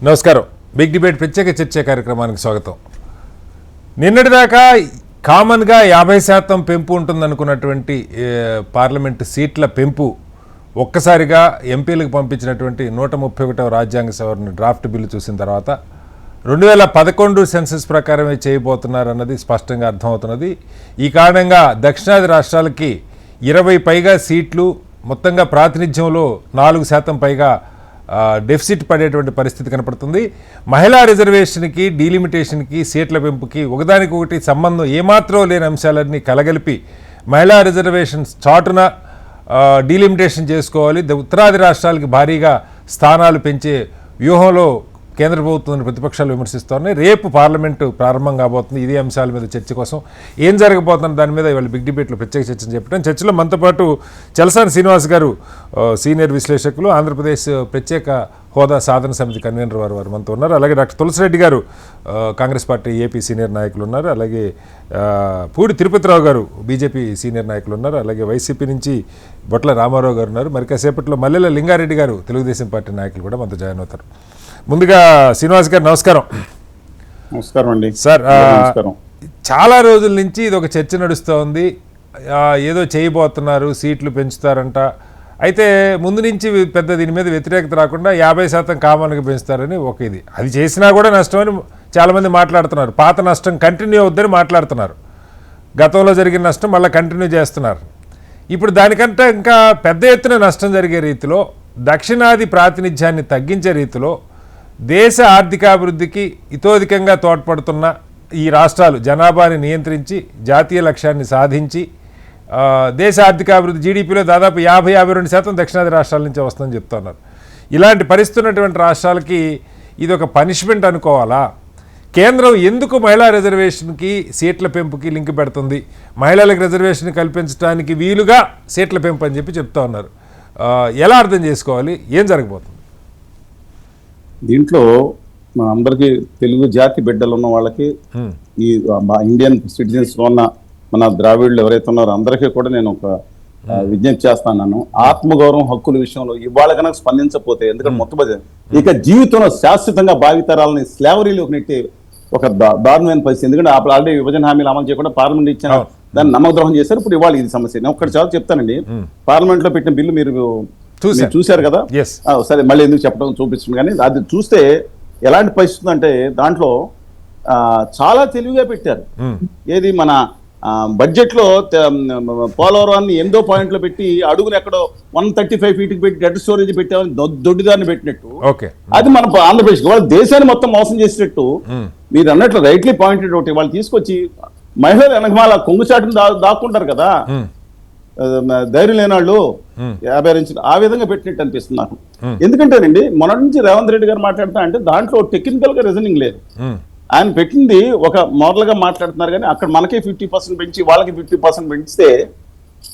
నమస్కారం. Big debate ప్రత్యేక చర్చ కార్యక్రమానికి స్వాగతం. నిన్నటిదాకా కామన్గా 50% పెంపు ఉంటుందనుకున్నటువంటి పార్లమెంటు సీట్ల పెంపు ఒక్కసారిగా ఎంపీలకు పంపించినటువంటి 131వ రాజ్యాంగ సవరణ డ్రాఫ్ట్ బిల్లు చూసిన తర్వాత 2011 సెన్సస్ ప్రకారమే చేయబోతున్నారన్నది స్పష్టంగా అర్థమవుతున్నది. ఈ కారణంగా దక్షిణాది రాష్ట్రాలకి 20 పైగా సీట్లు, మొత్తంగా ప్రాతినిధ్యంలో 4% పైగా డెఫిసిట్ పడేటువంటి పరిస్థితి కనపడుతుంది. మహిళా రిజర్వేషన్కి, డీలిమిటేషన్కి, సీట్ల పెంపుకి ఒకదానికొకటి సంబంధం ఏమాత్రం లేని అంశాలన్నీ కలగలిపి మహిళా రిజర్వేషన్స్ చాటున డీలిమిటేషన్ చేసుకోవాలి, ఉత్తరాది రాష్ట్రాలకి భారీగా స్థానాలు పెంచే వ్యూహంలో కేంద్ర ప్రభుత్వాన్ని ప్రతిపక్షాలు విమర్శిస్తున్నాయి. రేపు పార్లమెంటు ప్రారంభం కాబోతుంది. ఇదే అంశాల మీద చర్చ కోసం ఏం జరగబోతున్న దాని మీద ఇవాళ బిగ్ డిబేట్లో ప్రత్యేక చర్చను చెప్పడం. చర్చలో మనతో పాటు చలసాని శ్రీనివాస్ గారు, సీనియర్ విశ్లేషకులు, ఆంధ్రప్రదేశ్ ప్రత్యేక హోదా సాధన సమితి కన్వీనర్ వారు మనతో ఉన్నారు. అలాగే డాక్టర్ తులసిరెడ్డి గారు, కాంగ్రెస్ పార్టీ ఏపీ సీనియర్ నాయకులు ఉన్నారు. అలాగే పూడి తిరుపతిరావు గారు, బీజేపీ సీనియర్ నాయకులు ఉన్నారు. అలాగే వైసీపీ నుంచి బొట్ల రామారావు గారు ఉన్నారు. మరి కాసేపట్లో మల్లెల లింగారెడ్డి గారు, తెలుగుదేశం పార్టీ నాయకులు కూడా మనతో జాయిన్ అవుతారు. ముందుగా శ్రీనివాస్ గారు నమస్కారం. నమస్కారం అండి సార్. చాలా రోజుల నుంచి ఇది ఒక చర్చ నడుస్తూ ఉంది, ఏదో చేయబోతున్నారు, సీట్లు పెంచుతారంట. అయితే ముందు నుంచి పెద్ద దీని మీద వ్యతిరేకత రాకుండా 50% కామన్గా పెంచుతారని ఒక ఇది, అది చేసినా కూడా నష్టమని చాలామంది మాట్లాడుతున్నారు. పాత నష్టం కంటిన్యూ అవుద్దని మాట్లాడుతున్నారు. గతంలో జరిగిన నష్టం మళ్ళీ కంటిన్యూ చేస్తున్నారు. ఇప్పుడు దానికంటే ఇంకా పెద్ద ఎత్తున నష్టం జరిగే రీతిలో, దక్షిణాది ప్రాతినిధ్యాన్ని తగ్గించే రీతిలో, దేశ ఆర్థికాభివృద్ధికి ఇతోధికంగా తోడ్పడుతున్న ఈ రాష్ట్రాలు జనాభాని నియంత్రించి జాతీయ లక్ష్యాన్ని సాధించి దేశ ఆర్థికాభివృద్ధి జీడిపిలో దాదాపు 50-52% దక్షిణాది రాష్ట్రాల నుంచి వస్తుందని చెప్తున్నారు. ఇలాంటి పరిస్థితున్నటువంటి రాష్ట్రాలకి ఇది ఒక పనిష్మెంట్ అనుకోవాలా? కేంద్రం ఎందుకు మహిళా రిజర్వేషన్కి, సీట్ల పెంపుకి లింక్ పెడుతుంది? మహిళలకు రిజర్వేషన్ కల్పించడానికి వీలుగా సీట్ల పెంపు అని చెప్పి చెప్తా ఉన్నారు. ఎలా అర్థం చేసుకోవాలి? ఏం జరగబోతుంది దీంట్లో? మన అందరికీ తెలుగు జాతి బిడ్డలు ఉన్న వాళ్ళకి, ఈ ఇండియన్ సిటిజన్స్ ఉన్న మన ద్రావిడులు ఎవరైతే ఉన్నారో అందరికీ కూడా నేను ఒక విజ్ఞప్తి చేస్తాను. ఆత్మగౌరవం, హక్కుల విషయంలో ఇవాళ కనుక స్పందించకపోతే, ఎందుకంటే మొత్తం ఇక జీవితంలో శాశ్వతంగా భావితరాలని స్లేవరీలోకి నెట్టి ఒక దారుణమైన పరిస్థితి. ఎందుకంటే ఆల్రెడీ విభజన హామీలు అమలు చేయకుండా పార్లమెంట్ ఇచ్చిన దాన్ని నమ్మకద్రోహం చేశారు. ఇప్పుడు ఇవాళ ఇది సమస్య. నేను ఒక్కటి చాలా చెప్తానండి. పార్లమెంట్ లో పెట్టిన బిల్లు మీరు చూశారు కదా, సరే మళ్ళీ ఎందుకు చెప్పడం చూపిస్తుంది. కానీ అది చూస్తే ఎలాంటి పరిస్థితి అంటే, దాంట్లో చాలా తెలివిగా పెట్టారు. ఏది మన బడ్జెట్ లో పోలవరాన్ని 8వ పాయింట్ లో పెట్టి అడుగుని ఎక్కడో 135 ఫీట్కి పెట్టి డెడ్ స్టోరేజ్ పెట్టామని దొడ్డిదాన్ని పెట్టినట్టు, అది మన ఆంధ్రప్రదేశ్ వాళ్ళ దేశాన్ని మొత్తం మోసం చేసినట్టు మీరు అన్నట్లు రైట్లీ పాయింటెడ్ ఒకటి వాళ్ళు తీసుకొచ్చి మహిళలు వెనకమాల కొంగుచాటును దాక్కుంటారు కదా, ధైర్యం లేనాళ్ళు 50 ఇంచులు ఆ విధంగా పెట్టినట్టు అనిపిస్తుంది నాకు. ఎందుకంటేనండి మొన్నటి నుంచి రేవంత్ రెడ్డి గారు మాట్లాడుతా అంటే దాంట్లో టెక్నికల్ గా రీజనింగ్ లేదు. ఆయన పెట్టింది ఒక మోడల్ గా మాట్లాడుతున్నారు. కానీ అక్కడ మనకి 50% పెంచి వాళ్ళకి 50% పెంచితే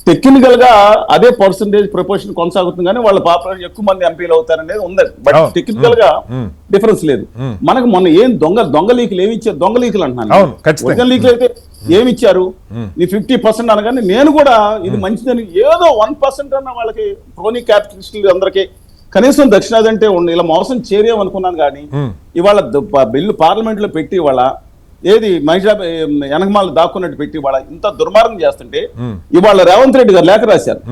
టెక్నికల్ గా అదే పర్సంటేజ్ ప్రపోర్షన్ కొనసాగుతుంది. కానీ వాళ్ళ పాపులేషన్ ఎక్కువ మంది ఎంపీలు అవుతారనేది ఉంది. బట్ టెక్నికల్ గా డిఫరెన్స్ లేదు. మనకు మొన్న ఏం దొంగ లీకులు ఏమి ఇచ్చారు? దొంగ లీకులు అంటున్నాను. ఒరిజినల్ లీకులు అయితే ఏమి ఇచ్చారు? నీ 50% అనగానే నేను కూడా ఇది మంచిదని ఏదో 1% అన్న వాళ్ళకి క్రోనీ క్యాపిటలిస్టులు అందరికీ కనీసం దక్షిణాది అంటే ఇలా మోసం చేరేమనుకున్నాను. కానీ ఇవాళ బిల్లు పార్లమెంట్ లో పెట్టి ఇవాళ ఏది మహిళా వెనకమాల దాక్కున్నట్టు పెట్టి ఇవాళ ఇంత దుర్మార్గం చేస్తుంటే ఇవాళ రేవంత్ రెడ్డి గారు లేఖ రాశారు.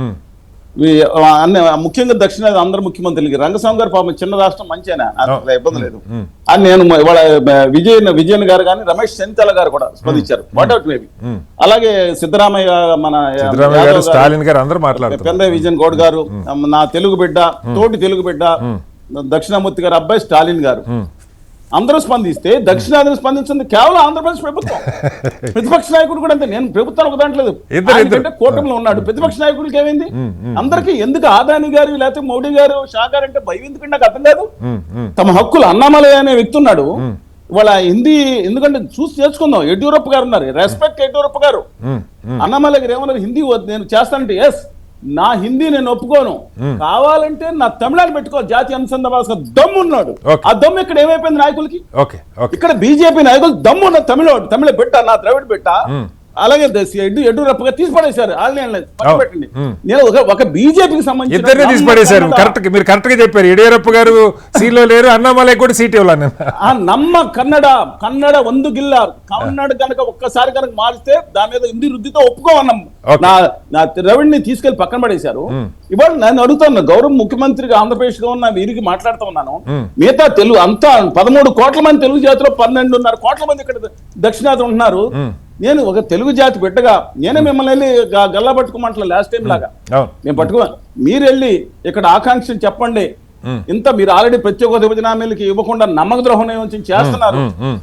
ముఖ్యంగా దక్షిణాది అందరు ముఖ్యమంత్రులకి, రంగస్వామి గారు పాపం చిన్న రాష్ట్రం మంచిగా ఇబ్బంది లేదు అని నేను ఇవాళ విజయన్ గారు కానీ రమేష్ చెంచాల గారు కూడా స్పందించారు. వాట్అవుట్ మేబీ. అలాగే సిద్ధరామయ్య, మన పెందయ్య విజయన్ గౌడ్ గారు, నా తెలుగు బిడ్డ, తోటి తెలుగు బిడ్డ దక్షిణామూర్తి గారు అబ్బాయి స్టాలిన్ గారు అందరూ స్పందిస్తే, దక్షిణాదిని స్పందించింది కేవలం ఆంధ్రప్రదేశ్ ప్రభుత్వం. ప్రతిపక్ష నాయకుడు కూడా అంతే. నేను ప్రభుత్వానికి ఒక దాంట్లో ఎందుకంటే కూటమిలో ఉన్నాడు. ప్రతిపక్ష నాయకుడికి ఏమైంది? అందరికీ ఎందుకు ఆదాని గారు లేకపోతే మోడీ గారు, షా గారు అంటే భయం ఎందుకంటే నాకు అర్థం కాదు. తమ హక్కులు అన్నామలయ్య అనే వ్యక్తి ఉన్నాడు. వాళ్ళ హిందీ ఎందుకంటే చూసి నేర్చుకుందాం. యడ్యూరప్ప గారు ఉన్నారు, రెస్పెక్ట్ యడ్యూరప్ప గారు. అన్నామలయ్య గారు ఏమన్నారు? హిందీ నేను చేస్తానంటే ఎస్, నా హిందీ నేను ఒప్పుకోను, కావాలంటే నా తమిళాన్ని పెట్టుకోవాలి, జాతీయ అనుసంధాన దమ్ము ఉన్నాడు. ఆ దమ్ము ఇక్కడ ఏమైపోయింది నాయకులకి? ఇక్కడ బీజేపీ నాయకులు దమ్ము ఉన్న తమిళ బిడ్డ, నా ద్రవిడ బిడ్డ అలాగే యడ్యూరప్పగా తీసి పడేశారు. వాళ్ళని పెట్టండి. ఉమ్. నేను ఒక బీజేపీకి సంబంధించిన ఇద్దరిని తీసి పడేశారు. కరెక్ట్, మీరు కరెక్ట్ గా చెప్పారు. యడియూరప్ప గారు సీట్లో లేరు, అన్నామలై కూడా సీట్ ఇవ్వాలి. ఆ నమ్మ కన్నడ ಒಂದು గిల్ల కన్నడ కనుక ఒక్కసారి కనుక మారిస్తే దాని మీద హిందీ రుద్దితో ఒప్పుకోమన్నాం. నా రవిని తీసుకెళ్లి పక్కన పడేశారు. ఇవాళ నేను అడుగుతాను, గౌరవ ముఖ్యమంత్రిగా ఆంధ్రప్రదేశ్ లో ఉన్న వీరికి మాట్లాడుతూ ఉన్నాను. మిగతా తెలుగు అంతా 13 కోట్ల మంది తెలుగు జాతిలో 12.5 కోట్ల మంది ఇక్కడ దక్షిణాది ఉంటున్నారు. నేను ఒక తెలుగు జాతి బిడ్డగా నేనే మిమ్మల్ని వెళ్ళి గల్లా పట్టుకోమంటలే లాస్ట్ టైం లాగా. నేను మీరు వెళ్ళి ఇక్కడ ఆకాంక్షలు చెప్పండి. ఇంత మీరు ఆల్రెడీ ప్రత్యేక విభజన హామీలకి ఇవ్వకుండా నమ్మక ద్రోహం చేస్తున్నారు.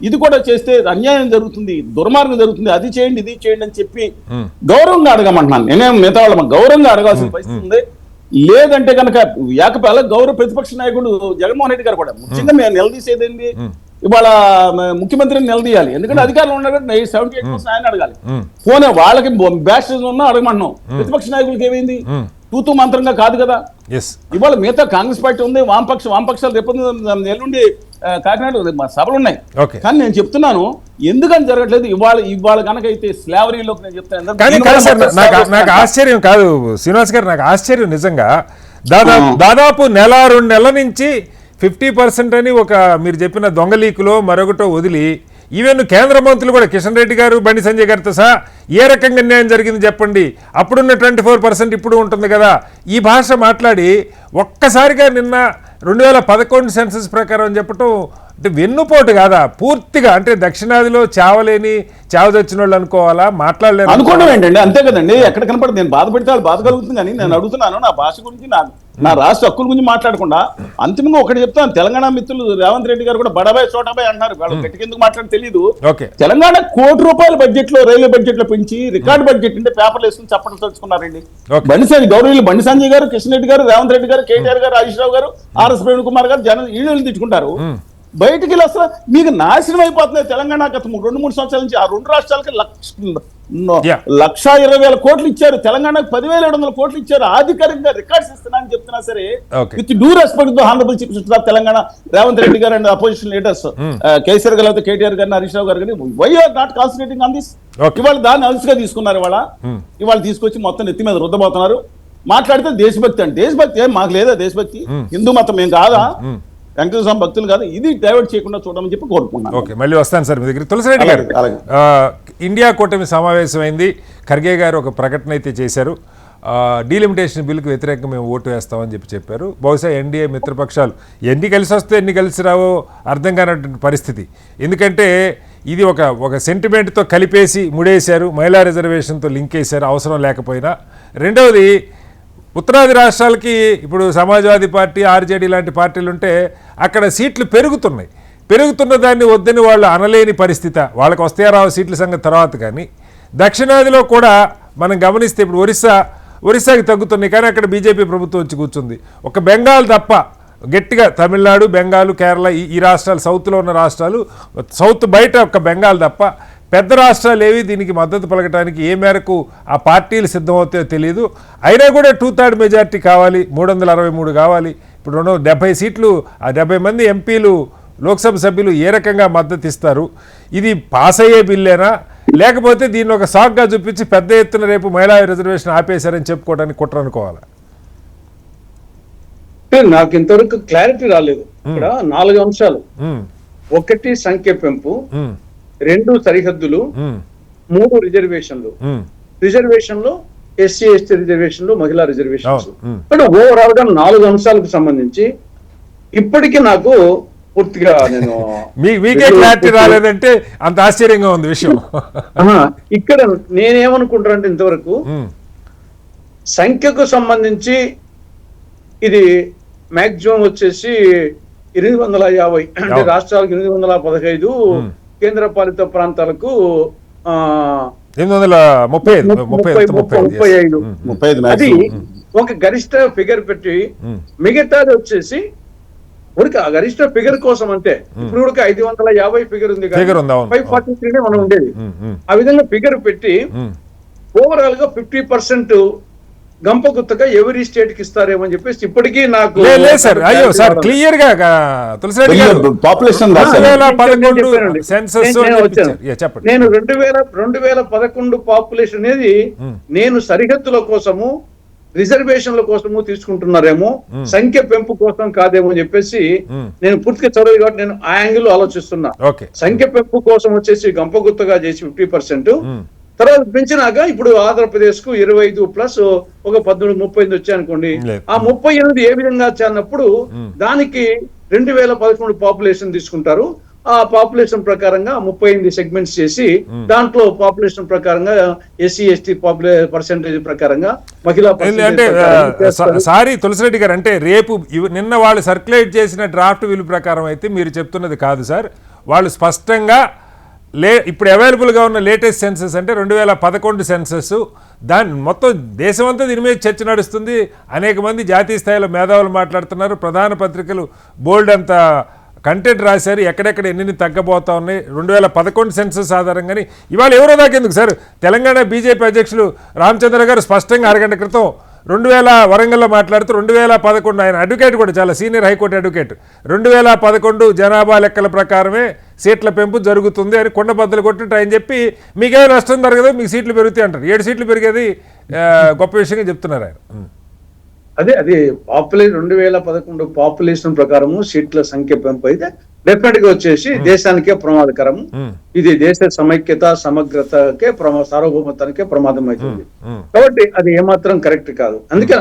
ఇది కూడా చేస్తే అన్యాయం జరుగుతుంది, దుర్మార్గం జరుగుతుంది, అది చేయండి ఇది చేయండి అని చెప్పి గౌరవంగా అడగమంటున్నాను. నేనేం మిగతా వాళ్ళ గౌరవంగా అడగాల్సిన పరిస్థితి ఉంది. లేదంటే కనుక ఏకపాల గౌరవ ప్రతిపక్ష నాయకుడు జగన్మోహన్ రెడ్డి గారు కూడా ముఖ్యంగా మేము నిలదీసేదేంటి, ఇవాళ ముఖ్యమంత్రిని నిలదీయాలి. ఎందుకంటే అధికారులు ఉన్నారు 78% ఆయన అడగాలి. పోనీ వాళ్ళకి బ్యాస్టర్స్ ఉన్నా అడగమంటున్నాం. ప్రతిపక్ష నాయకులకి ఏమైంది? తూతూ మంత్రంగా కాదు కదా. ఇవాళ మిగతా కాంగ్రెస్ పార్టీ ఉంది, వామపక్షాలు రేపు ఎల్లుండి కాకినాడ సభలు ఉన్నాయి. కానీ నేను చెప్తున్నాను ఎందుకని జరగట్లేదు. ఇవాళ కనుక అయితే స్లావరీలోకి నేను చెప్తాను. నాకు ఆశ్చర్యం కాదు శ్రీనివాస్ గారు, నాకు ఆశ్చర్యం నిజంగా. దాదాపు నెల 2 నెలల నుంచి 50% అని ఒక మీరు చెప్పిన దొంగ లీకులో మరొకటో వదిలి ఈవెన్ కేంద్ర మంత్రులు కూడా కిషన్ రెడ్డి గారు, బండి సంజయ్ గారితో సహా ఏ రకంగా న్యాయం జరిగింది చెప్పండి, అప్పుడున్న 24% ఇప్పుడు ఉంటుంది కదా, ఈ భాష మాట్లాడి ఒక్కసారిగా నిన్న 2011 సెన్సస్ ప్రకారం చెప్పటం అంటే వెన్నుపోటు కాదా పూర్తిగా? అంటే దక్షిణాదిలో చావదొచ్చిన వాళ్ళు అనుకోవాలా, మాట్లాడలేరు అనుకోవడం ఏంటండి? అంతే కదండి. ఎక్కడ కనపడదు. నేను బాధ పెడితే వాళ్ళు బాధ కలుగుతుంది. కానీ నేను అడుగుతున్నాను నా భాష గురించి, నా రాష్ట్ర హక్కుల గురించి మాట్లాడకుండా అంతిమంగా ఒకటి చెప్తాను. తెలంగాణ మిత్రులు రేవంత్ రెడ్డి గారు కూడా బడాబాయ్ చోటాబాయ్ అంటున్నారు. వాళ్ళు గట్టికెందుకు మాట్లాడి తెలియదు. తెలంగాణ ₹1 కోటి బడ్జెట్ లో రైల్వే బడ్జెట్ లో పెంచి రికార్డు బడ్జెట్ అంటే పేపర్లు వేసుకుని చప్పట్లు తెచ్చుకున్నారండి. గౌరవులు బండి సంజయ్ గారు, కిషన్ రెడ్డి గారు, రేవంత్ రెడ్డి గారు, కేటీఆర్ గారు, హరీష్ రావు గారు, ఆర్ఎస్ ప్రవీణ్ కుమార్ గారు జనం ఈళ్ళు తిట్టుకుంటారు. బయటికి వెళ్ళి అసలు మీకు నాశనం అయిపోతున్నాయి. తెలంగాణ గత 2-3 సంవత్సరాల నుంచి ఆ 2 రాష్ట్రాలకి 1,20,000 కోట్లు ఇచ్చారు. తెలంగాణకు 10,700 కోట్లు ఇచ్చారు. అధికారికంగా రికార్డ్స్ ఇస్తున్నానని చెప్తున్నా సరే with due respect to honourable chief minister of Telangana Revanth Reddy గారు అండ్ అపోజిషన్ లీడర్స్ కేసీఆర్ గారు, లేకపోతే కేటీఆర్ గారిని, హరీష్ రావు గారు కానీ why are not concentrating on this. ఇవాళ దాన్ని అలసిగా తీసుకున్నారు. ఇవాళ తీసుకొచ్చి మొత్తం నెత్తి మీద రుద్దబోతున్నారు. మాట్లాడితే దేశభక్తి అంటే దేశభక్తి ఏం మాకు లేదా? దేశభక్తి హిందూ మతం ఏం కాదా? వెంకటేశ్వర స్వామి భక్తులు కాదు. ఇది డైవర్ట్ చేయకుండా చూడమని చెప్పి కోరుకున్నాను. ఓకే, మళ్ళీ వస్తాను సార్ మీ దగ్గర. తులసిరెడ్డి గారు, ఇండియా కూటమి సమావేశమైంది. ఖర్గే గారు ఒక ప్రకటన అయితే చేశారు. డీలిమిటేషన్ బిల్లుకు వ్యతిరేకంగా మేము ఓటు వేస్తామని చెప్పారు. బహుశా ఎన్డీఏ మిత్రపక్షాలు ఎన్ని కలిసి వస్తే ఎన్ని కలిసి రావో అర్థం కానటువంటి పరిస్థితి. ఎందుకంటే ఇది ఒక సెంటిమెంట్తో కలిపేసి ముడేశారు, మహిళా రిజర్వేషన్తో లింక్ వేశారు అవసరం లేకపోయినా. రెండవది, ఉత్తరాది రాష్ట్రాలకి ఇప్పుడు సమాజ్వాదీ పార్టీ, ఆర్జేడీ లాంటి పార్టీలు ఉంటే అక్కడ సీట్లు పెరుగుతున్న దాన్ని వద్దని వాళ్ళు అనలేని పరిస్థితి. వాళ్ళకి వస్తే రావు సీట్ల సంగతి తర్వాత. కానీ దక్షిణాదిలో కూడా మనం గమనిస్తే ఇప్పుడు ఒరిస్సాకి తగ్గుతున్నాయి, కానీ అక్కడ బీజేపీ ప్రభుత్వం వచ్చి కూర్చుంది. ఒక బెంగాల్ తప్ప గట్టిగా తమిళనాడు, బెంగాల్, కేరళ ఈ రాష్ట్రాలు, సౌత్లో ఉన్న రాష్ట్రాలు, సౌత్ బయట ఒక బెంగాల్ తప్ప పెద్ద రాష్ట్రాలు ఏవి దీనికి మద్దతు పలకడానికి ఏ మేరకు ఆ పార్టీలు సిద్ధమవుతాయో తెలియదు. అయినా కూడా 2/3 మెజార్టీ కావాలి, 363 కావాలి. ఇప్పుడు 70 సీట్లు, ఆ 70 మంది ఎంపీలు, లోక్సభ సభ్యులు ఏ రకంగా మద్దతు ఇస్తారు? ఇది పాస్ అయ్యే బిల్లేనా, లేకపోతే దీన్ని ఒక సాగ్గా చూపించి పెద్ద ఎత్తున రేపు మహిళా రిజర్వేషన్ ఆపేశారని చెప్పుకోవడానికి కుట్ర అనుకోవాలా? నాకు ఇంతవరకు క్లారిటీ రాలేదు. ఇక్కడ 4 అంశాలు. 1 సంఖ్య పెంపు, 2 సరిహద్దులు, 3 రిజర్వేషన్లు. రిజర్వేషన్లు ఎస్సీ ఎస్టీ రిజర్వేషన్లు, మహిళా రిజర్వేషన్స్. అంటే ఓవరాల్ గా 4 అంశాలకు సంబంధించి ఇప్పటికీ నాకు పూర్తిగా నేను మీకే క్లారిటీ రాలేదంటే అంత ఆశ్చర్యంగా ఉంది విషయం. ఇక్కడ నేనేమనుకుంటానంటే ఇంతవరకు సంఖ్యకు సంబంధించి ఇది మాక్సిమం వచ్చేసి 850, అంటే రాష్ట్రాలకు 815, కేంద్ర పాలిత ప్రాంతాలకు 835. అది ఒక గరిష్ట ఫిగర్ పెట్టి మిగతాది వచ్చేసి ఉడికి ఆ గరిష్ట ఫిగర్ కోసం అంటే ఇప్పుడు 550 ఫిగర్ ఉంది, 543 మనం ఉండేది. ఆ విధంగా ఫిగర్ పెట్టి ఓవరాల్ గా 50% గంపగుత్తగా ఎవరి స్టేట్ కి ఇస్తారేమో అని చెప్పేసి ఇప్పటికీ నాకు లేదు సార్, అయ్యో సార్, క్లియర్ గా తులసిరెడ్డి గారు పాపులేషన్ 2011 సెన్సస్ చెప్పండి. నేను 2011 పాపులేషన్ అనేది నేను సరిహద్దుల కోసము రిజర్వేషన్ల కోసము తీసుకుంటున్నారేమో, సంఖ్య పెంపు కోసం కాదేమో అని చెప్పేసి నేను పూర్తిగా చదవదు కాబట్టి నేను ఆ యాంగిల్ ఆలోచిస్తున్నా. సంఖ్య పెంపు కోసం వచ్చేసి గంపగుత్తగా చేసి 50%, తర్వాత పెంచినాక ఇప్పుడు ఆంధ్రప్రదేశ్ కు 25 ప్లస్ ఒక 18-38 వచ్చాయనుకోండి, ఆ 38 ఏ విధంగా వచ్చానప్పుడు దానికి 2011 పాపులేషన్ తీసుకుంటారు. ఆ పాపులేషన్ ప్రకారంగా 38 సెగ్మెంట్స్ చేసి దాంట్లో పాపులేషన్ ప్రకారంగా ఎస్సీ ఎస్టీ పర్సెంటేజ్ ప్రకారంగా మహిళా అంటే సారీ తులసిరెడ్డి గారు, అంటే రేపు నిన్న వాళ్ళు సర్క్యులేట్ చేసిన డ్రాఫ్ట్ విల్ ప్రకారం అయితే మీరు చెప్తున్నది కాదు సార్. వాళ్ళు స్పష్టంగా ఇప్పుడు అవైలబుల్గా ఉన్న లేటెస్ట్ సెన్సస్ అంటే 2011 సెన్సస్, దాని మొత్తం దేశమంతా దీని మీద చర్చ నడుస్తుంది. అనేక మంది జాతీయ స్థాయిలో మేధావులు మాట్లాడుతున్నారు, ప్రధాన పత్రికలు బోల్డ్ అంత కంటెంట్ రాశారు, ఎక్కడెక్కడ ఎన్ని తగ్గబోతా ఉన్నాయి 2011 సెన్సస్ ఆధారంగానే. ఇవాళ ఎవరో దాకెందుకు సార్, తెలంగాణ బీజేపీ అధ్యక్షులు రామచంద్ర గారు స్పష్టంగా అరగంట క్రితం వరంగల్లో మాట్లాడుతూ 2011 ఆయన అడ్వకేట్ కూడా, చాలా సీనియర్ హైకోర్టు అడ్వకేట్, 2011 జనాభా లెక్కల ప్రకారమే సీట్ల పెంపు జరుగుతుంది అని కొండబద్దలు కొట్టినట్టు ఆయన చెప్పి మీకేమో నష్టం జరగదు, మీకు సీట్లు పెరుగుతాయి అంటారు. 7 సీట్లు పెరిగేది గొప్ప విషయంగా చెప్తున్నారు ఆయన. అదే 2011 పాపులేషన్ ప్రకారము సీట్ల సంఖ్య పెంపు అయితే డెఫినెట్ గా వచ్చేసి దేశానికే ప్రమాదకరం. ఇది దేశ సమైక్యత సమగ్రతకే సార్వభౌమత్వానికే ప్రమాదం అవుతుంది. కాబట్టి అది ఏమాత్రం కరెక్ట్ కాదు. అందుకే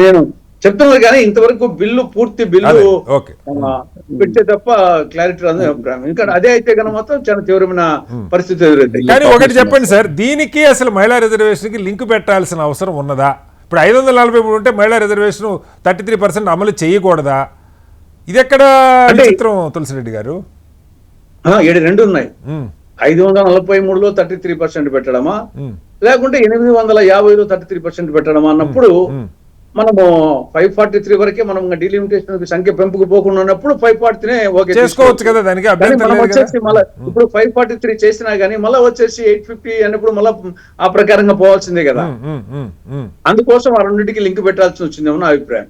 నేను చెప్తున్నారు కానీ ఇంతవరకు పూర్తి బిల్లు పెట్టే తప్ప క్లారిటీ రాదు అభిప్రాయం. ఇంకా అదే అయితే కనుక మాత్రం చాలా తీవ్రమైన పరిస్థితి ఎదురైంది. కానీ ఒకటి చెప్పండి సార్, దీనికి అసలు మహిళా రిజర్వేషన్ కి లింక్ పెట్టాల్సిన అవసరం ఉన్నదా? ఇప్పుడు 543 ఉంటే మహిళా రిజర్వేషన్ 33% అమలు చేయకూడదా? ఇది ఎక్కడ చిత్రం తులసిరెడ్డి గారు? 7 ఉన్నాయి. 543లో 33% పెట్టడమా, లేకుంటే 850లో 33% పెట్టడమా అన్నప్పుడు మనము 543 వరకే మనం డీలిమిటేషన్ సంఖ్య పెంపుకు పోకుండా ఉన్నప్పుడు 543 ఓకే చేసుకోవచ్చు కదా. దానికి మనం వచ్చేసి మళ్ళీ ఇప్పుడు 543 చేసినా గానీ మళ్ళీ వచ్చేసి 850 అన్నప్పుడు మళ్ళీ ఆ ప్రకారంగా పోవాల్సిందే కదా. అందుకోసం ఆ రెండింటికి లింక్ పెట్టాల్సి వచ్చింది నా అభిప్రాయం.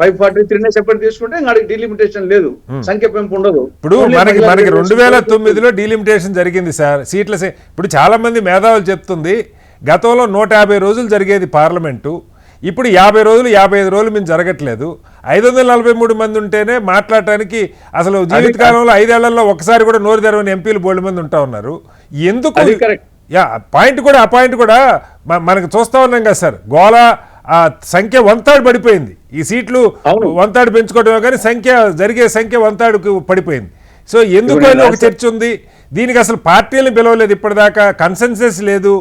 543 సెపరేట్ తీసుకుంటే ఇంకా డీలిమిటేషన్ లేదు, సంఖ్య పెంపు ఉండదు. ఇప్పుడు మనకి 2009లో డీలిమిటేషన్ జరిగింది సార్ సీట్ల. ఇప్పుడు చాలా మంది మేధావులు చెప్తుంది గతంలో 150 రోజులు జరిగేది పార్లమెంటు, ఇప్పుడు 50 రోజులు 55 రోజులు మేము జరగట్లేదు. 543 మంది ఉంటేనే మాట్లాడటానికి అసలు జీవితకాలంలో 5 ఏళ్లలో ఒకసారి కూడా నోరు తెరవని ఎంపీలు బోల్డ్ మంది ఉంటా ఉన్నారు. ఎందుకు పాయింట్ కూడా ఆ పాయింట్ కూడా మనకు చూస్తా ఉన్నాం కదా సార్. గోళ ఆ సంఖ్య 1/3 పడిపోయింది. ఈ సీట్లు 1/3 పెంచుకోవడమే కానీ జరిగే సంఖ్య 1/3కు పడిపోయింది. సో ఎందుకు అని ఒక చర్చ ఉంది. దీనికి అసలు పార్టీలను పిలవలేదు ఇప్పటిదాకా, కన్సెన్సస్ లేదు,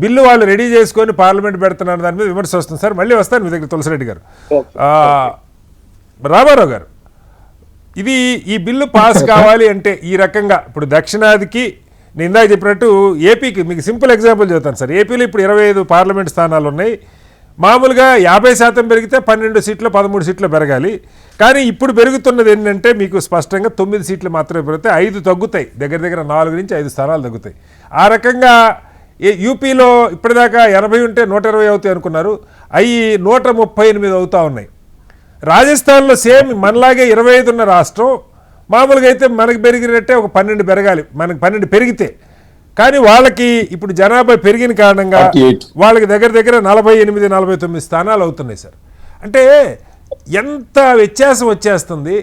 బిల్లు వాళ్ళు రెడీ చేసుకొని పార్లమెంట్ పెడుతున్నారు, దాని మీద విమర్శ వస్తుంది సార్. మళ్ళీ వస్తాను మీ దగ్గర తులసిరెడ్డి గారు. రామారావు గారు, ఈ బిల్లు పాస్ కావాలి అంటే ఈ రకంగా ఇప్పుడు దక్షిణాదికి నేను ఇందాక చెప్పినట్టు ఏపీకి మీకు సింపుల్ ఎగ్జాంపుల్ చెబుతాను సార్. ఏపీలో ఇప్పుడు 25 పార్లమెంట్ స్థానాలు ఉన్నాయి. మామూలుగా 50% పెరిగితే 12 సీట్లు 13 సీట్లు పెరగాలి. కానీ ఇప్పుడు పెరుగుతున్నది ఏంటంటే మీకు స్పష్టంగా 9 సీట్లు మాత్రమే పెరుగుతాయి, 5 తగ్గుతాయి, దగ్గర 4 నుంచి 5 స్థానాలు తగ్గుతాయి. ఆ రకంగా యూపీలో ఇప్పటిదాకా 80 ఉంటే 120 అవుతాయి అనుకున్నారు, అవి 138 అవుతా ఉన్నాయి. రాజస్థాన్లో సేమ్ మనలాగే 25 ఉన్న రాష్ట్రం, మామూలుగా అయితే మనకి పెరిగినట్టే ఒక 12 పెరగాలి, మనకి 12 పెరిగితే. కానీ వాళ్ళకి ఇప్పుడు జనాభా పెరిగిన కారణంగా వాళ్ళకి దగ్గర 48-49 స్థానాలు అవుతున్నాయి సార్. అంటే ఎంత వ్యత్యాసం వచ్చేస్తుంది.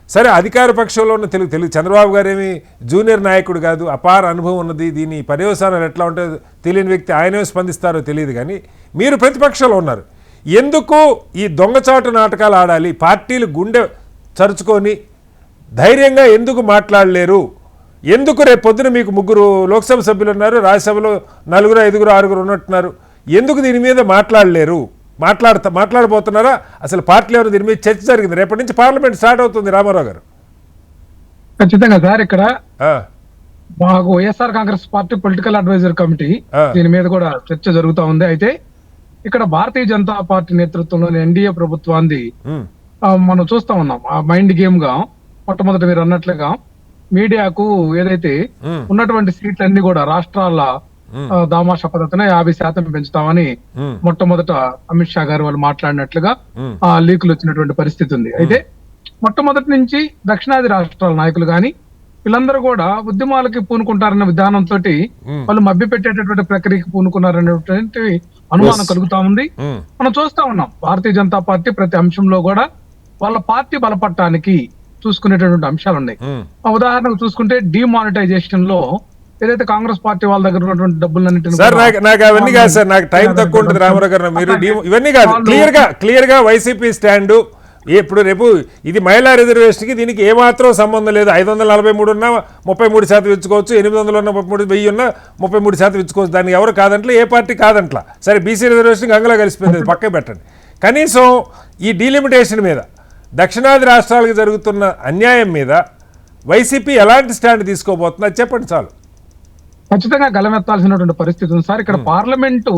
సరే అధికార పక్షంలో ఉన్న తెలుగు చంద్రబాబు గారు ఏమి జూనియర్ నాయకుడు కాదు, అపార అనుభవం ఉన్నది, దీని పర్యవసానాలు ఎట్లా ఉంటుందో తెలియని వ్యక్తి, ఆయనే స్పందిస్తారో తెలియదు. కానీ మీరు ప్రతిపక్షంలో ఉన్నారు, ఎందుకు ఈ దొంగచాటు నాటకాలు ఆడాలి? పార్టీలు గుండె చరుచుకొని ధైర్యంగా ఎందుకు మాట్లాడలేరు? ఎందుకు రేపు పొద్దున మీకు 3 లోక్సభ సభ్యులు ఉన్నారు, రాజ్యసభలో 4, 5, 6 ఉన్నట్టున్నారు, ఎందుకు దీని మీద మాట్లాడలేరు? మాట్లాడబోతున్నారా? అసలు పార్టీలు ఎవరు దీని మీద చర్చ జరిగింది? రేపటి నుంచి పార్లమెంట్ స్టార్ట్ అవుతుంది. రామారావు గారు, ఖచ్చితంగా సార్ ఇక్కడ మాకు YSR Congress Party political advisor committee దీని మీద కూడా చర్చ జరుగుతా ఉంది. అయితే ఇక్కడ భారతీయ జనతా పార్టీ నేతృత్వంలోని ఎన్డీఏ ప్రభుత్వాన్ని మనం చూస్తా ఉన్నాం. ఆ మైండ్ గేమ్ గా మొట్టమొదటి మీరు అన్నట్లుగా మీడియాకు ఏదైతే ఉన్నటువంటి సీట్లన్నీ కూడా రాష్ట్రాల దామాషా పద్ధతిన 50% పెంచుతామని మొట్టమొదట అమిత్ షా గారు వాళ్ళు మాట్లాడినట్లుగా లీకులు వచ్చినటువంటి పరిస్థితి ఉంది. అయితే మొట్టమొదటి నుంచి దక్షిణాది రాష్ట్రాల నాయకులు గాని వీళ్ళందరూ కూడా ఉద్యమాలకి పూనుకుంటారన్న విధానంతో వాళ్ళు మభ్య పెట్టేటటువంటి ప్రక్రియకి పూనుకున్నారనేటువంటి అనుమానం కలుగుతా ఉంది. మనం చూస్తా ఉన్నాం భారతీయ జనతా పార్టీ ప్రతి అంశంలో కూడా వాళ్ళ పార్టీ బలపడటానికి చూసుకునేటటువంటి అంశాలు ఉన్నాయి. ఉదాహరణకు చూసుకుంటే డిమానిటైజేషన్ లో ఏదైతే కాంగ్రెస్ పార్టీ వాళ్ళ దగ్గర ఉన్నటువంటి డబ్బులన్నింటినీ సార్ నాకు అవన్నీ కాదు సార్, నాకు టైం తక్కువ ఉంటుంది రామారావు గారు. మీరు ఇవన్నీ కాదు, క్లియర్ గా వైసీపీ స్టాండ్ ఇప్పుడు రేపు ఇది మహిళా రిజర్వేషన్కి దీనికి ఏమాత్రం సంబంధం లేదు. 543 ఉన్నా 33% ఇచ్చుకోవచ్చు, 800 ఉన్నా 33, 1000 ఉన్నా 33% ఇచ్చుకోవచ్చు. దాన్ని ఎవరు కాదంట్లా, ఏ పార్టీ కాదంట్లా. సరే బీసీ రిజర్వేషన్ గంగలో కలిసిపోయింది, పక్క పెట్టండి. కనీసం ఈ డీలిమిటేషన్ మీద దక్షిణాది రాష్ట్రాలకు జరుగుతున్న అన్యాయం మీద వైసీపీ ఎలాంటి స్టాండ్ తీసుకోబోతుంది అది చెప్పండి చాలు. ఖచ్చితంగా గలమెత్తాల్సినటువంటి పరిస్థితి ఉంది సార్. ఇక్కడ పార్లమెంటు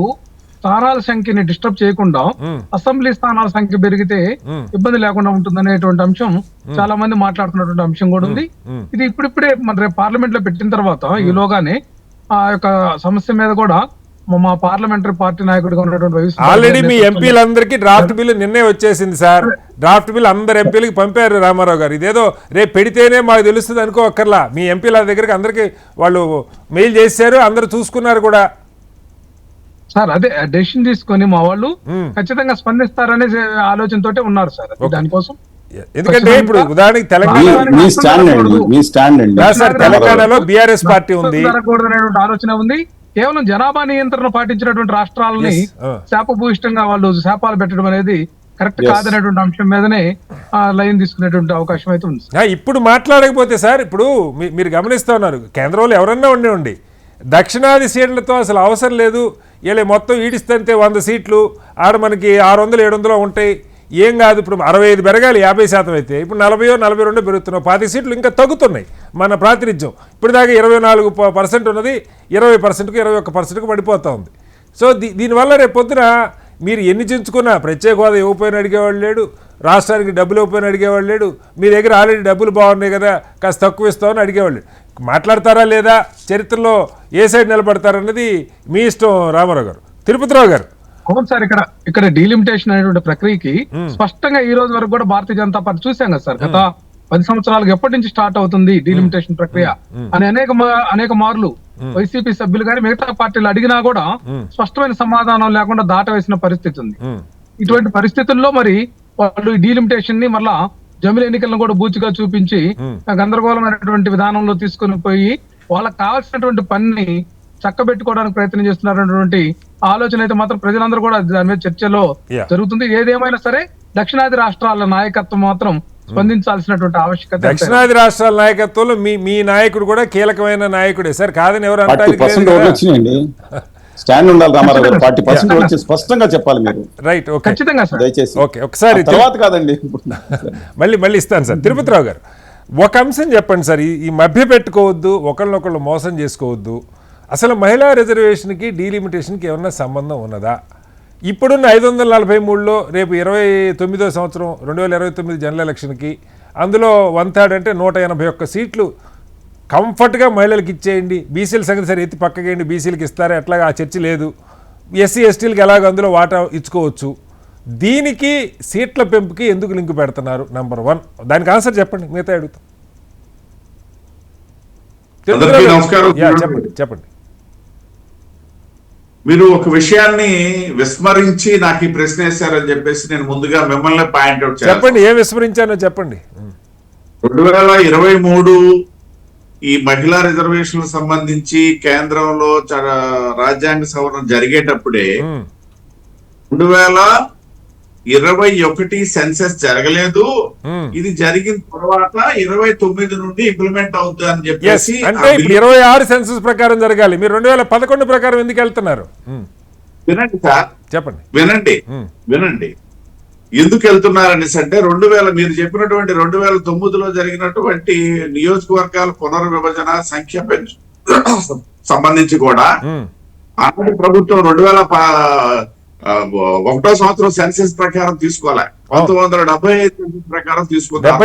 స్థానాల సంఖ్యని డిస్టర్బ్ చేయకుండా అసెంబ్లీ స్థానాల సంఖ్య పెరిగితే ఇబ్బంది లేకుండా ఉంటుందనేటువంటి అంశం చాలా మంది మాట్లాడుతున్నటువంటి అంశం కూడా ఉంది. ఇది ఇప్పుడిప్పుడే మన రేపు పార్లమెంట్ లో పెట్టిన తర్వాత ఈలోగానే ఆ యొక్క సమస్య మీద కూడా మా పార్లమెంటరీ పార్టీ నాయకుడిగా ఉన్నటువంటి ఆల్రెడీ మీ ఎంపీలందరికీ డ్రాఫ్ట్ బిల్లు నిన్నే వచ్చేసింది సార్. డ్రాఫ్ట్ బిల్ అందరు ఎంపీలకి పంపారు రామారావు గారు. ఇదేదో రేపు పెడితేనే మాకు తెలుస్తుంది అనుకోక్కర్లా. మీ ఎంపీల దగ్గరికి అందరికి వాళ్ళు మెయిల్ చేశారు, అందరు చూసుకున్నారు కూడా సార్. అదే డెసిషన్ తీసుకొని మా వాళ్ళు ఖచ్చితంగా స్పందిస్తారనే ఆలోచనతోటే ఉన్నారు సార్. దానికోసం ఎందుకంటే ఇప్పుడు ఉదాహరణకి తెలంగాణలో బీఆర్ఎస్ పార్టీ ఉంది, ఆలోచన ఉంది. కేవలం జనాభా నియంత్రణ పాటించినటువంటి రాష్ట్రాలని శాపభూయిష్టంగా వాళ్ళు శాపాలు పెట్టడం అనేది కరెక్ట్ కాదనేటువంటి అంశం మీదనే లైన్ తీసుకునేటువంటి అవకాశం అయితే ఉంది. ఇప్పుడు మాట్లాడకపోతే సార్, ఇప్పుడు మీరు గమనిస్తా ఉన్నారు, కేంద్రంలో ఎవరన్నా ఉండి దక్షిణాది సీట్లతో అసలు అవసరం లేదు, ఇలా మొత్తం ఈడిస్తే 100 సీట్లు ఆడ మనకి 600-700 ఉంటాయి, ఏం కాదు. ఇప్పుడు 65 పెరగాలి, 50% అయితే ఇప్పుడు 40-42 పెరుగుతున్నాయి, 10 సీట్లు ఇంకా తగ్గుతున్నాయి మన ప్రాతినిధ్యం. ఇప్పుడు దాకా 24% ఉన్నది 20%కు 21%కు పడిపోతూ ఉంది. సో దీనివల్ల రేపు పొద్దున మీరు ఎన్ని చించుకున్నా ప్రత్యేక హోదా ఇవ్వకపోయినా అడిగేవాళ్ళు లేడు, రాష్ట్రానికి డబ్బులు ఇవ్వకపోయినా అడిగేవాళ్ళు లేడు, మీ దగ్గర ఆల్రెడీ డబ్బులు బాగున్నాయి కదా కాస్త తక్కువ ఇస్తామని అడిగేవాళ్ళు. మాట్లాడతారా లేదా, చరిత్రలో ఏ సైడ్ నిలబడతారన్నది మీ ఇష్టం రామారావు గారు. తిరుపతిరావు గారు. అవును సార్, ఇక్కడ డీలిమిటేషన్ అనేటువంటి ప్రక్రియకి స్పష్టంగా ఈ రోజు వరకు కూడా భారతీయ జనతా పార్టీ చూసాం కదా సార్. గత 10 సంవత్సరాలకు ఎప్పటి నుంచి స్టార్ట్ అవుతుంది డీలిమిటేషన్ ప్రక్రియ అని అనేక మార్లు వైసీపీ సభ్యులు కానీ మిగతా పార్టీలు అడిగినా కూడా స్పష్టమైన సమాధానం లేకుండా దాటవేసిన పరిస్థితి ఉంది. ఇటువంటి పరిస్థితుల్లో మరి వాళ్ళు డీలిమిటేషన్ ని మళ్ళా జమిలి ఎన్నికలను కూడా బూచిగా చూపించి గందరగోళమైనటువంటి విధానంలో తీసుకుని పోయి వాళ్ళకి కావాల్సినటువంటి పనిని చక్కబెట్టుకోవడానికి ప్రయత్నం చేస్తున్నటువంటి ఆలోచన అయితే మాత్రం ప్రజలందరూ కూడా దాని మీద చర్చలో జరుగుతుంది. ఏదేమైనా సరే దక్షిణాది రాష్ట్రాల నాయకత్వం మాత్రం స్పందించాల్సినటువంటి ఆవశ్యకత. దక్షిణాది రాష్ట్రాల నాయకత్వంలో మీ నాయకుడు కూడా కీలకమైన నాయకుడే సార్, కాదని ఎవరు అంటారు. స్టాండ్ ఉండాలి రామారావు గారు, 40% వచ్చి స్పష్టంగా చెప్పాలి మీరు. రైట్, ఓకే, ఖచ్చితంగా సార్. దయచేసి ఒకసారి తర్వాత కాదండి, మళ్ళీ ఇస్తాను సార్. తిరుపతిరావు గారు, ఒక అంశం చెప్పండి సార్. ఈ మభ్య పెట్టుకోవద్దు, ఒకళ్ళనొకళ్ళు మోసం చేసుకోవద్దు. అసలు మహిళా రిజర్వేషన్కి డీలిమిటేషన్కి ఏమన్నా సంబంధం ఉన్నదా? ఇప్పుడున్న 543లో రేపు 29వ సంవత్సరం 2029 జనరల్ ఎలక్షన్కి అందులో 1/3 అంటే 181 సీట్లు కంఫర్ట్గా మహిళలకు ఇచ్చేయండి. బీసీల సంగతి సరే ఎత్తి పక్కకేయండి, బీసీలకు ఇస్తారా అట్లాగా ఆ చర్చ లేదు. ఎస్సీ ఎస్టీలకి ఎలాగో అందులో వాటా ఇచ్చుకోవచ్చు. దీనికి సీట్ల పెంపుకి ఎందుకు లింక్ పెడుతున్నారు? నంబర్ 1 దానికి ఆన్సర్ చెప్పండి, మిగతా అడుగుతాం. చెప్పండి. మీరు ఒక విషయాన్ని విస్మరించి నాకు ఈ ప్రశ్న వేశారని చెప్పేసి నేను ముందుగా మిమ్మల్ని పాయింట్అవుట్ చేస్తాను. చెప్పండి, ఏం విస్మరించానో చెప్పండి. 2023 ఈ మహిళా రిజర్వేషన్లకు సంబంధించి కేంద్రంలో రాజ్యాంగ సవరణ జరిగేటప్పుడే 2021 సెన్సెస్ జరగలేదు, ఇది జరిగిన తర్వాత 29 నుండి ఇంప్లిమెంట్ అవుతుంది అని చెప్పేసి. అంటే 26 సెన్సెస్ ప్రకారం జరగాలి, మీరు 2011 ప్రకారం ఎందుకు వెళ్తున్నారు? వినండి సార్, చెప్పండి. వినండి ఎందుకు వెళ్తున్నారని అంటే మీరు చెప్పినటువంటి 2009లో జరిగినటువంటి నియోజకవర్గాల పునర్విభజన సంఖ్య సంబంధించి కూడా ఆనాటి ప్రభుత్వం 2001వ సంవత్సరం సెన్సెస్ ప్రకారం తీసుకోవాలి, 1975 సెన్సెస్ ప్రకారం తీసుకుంటారు.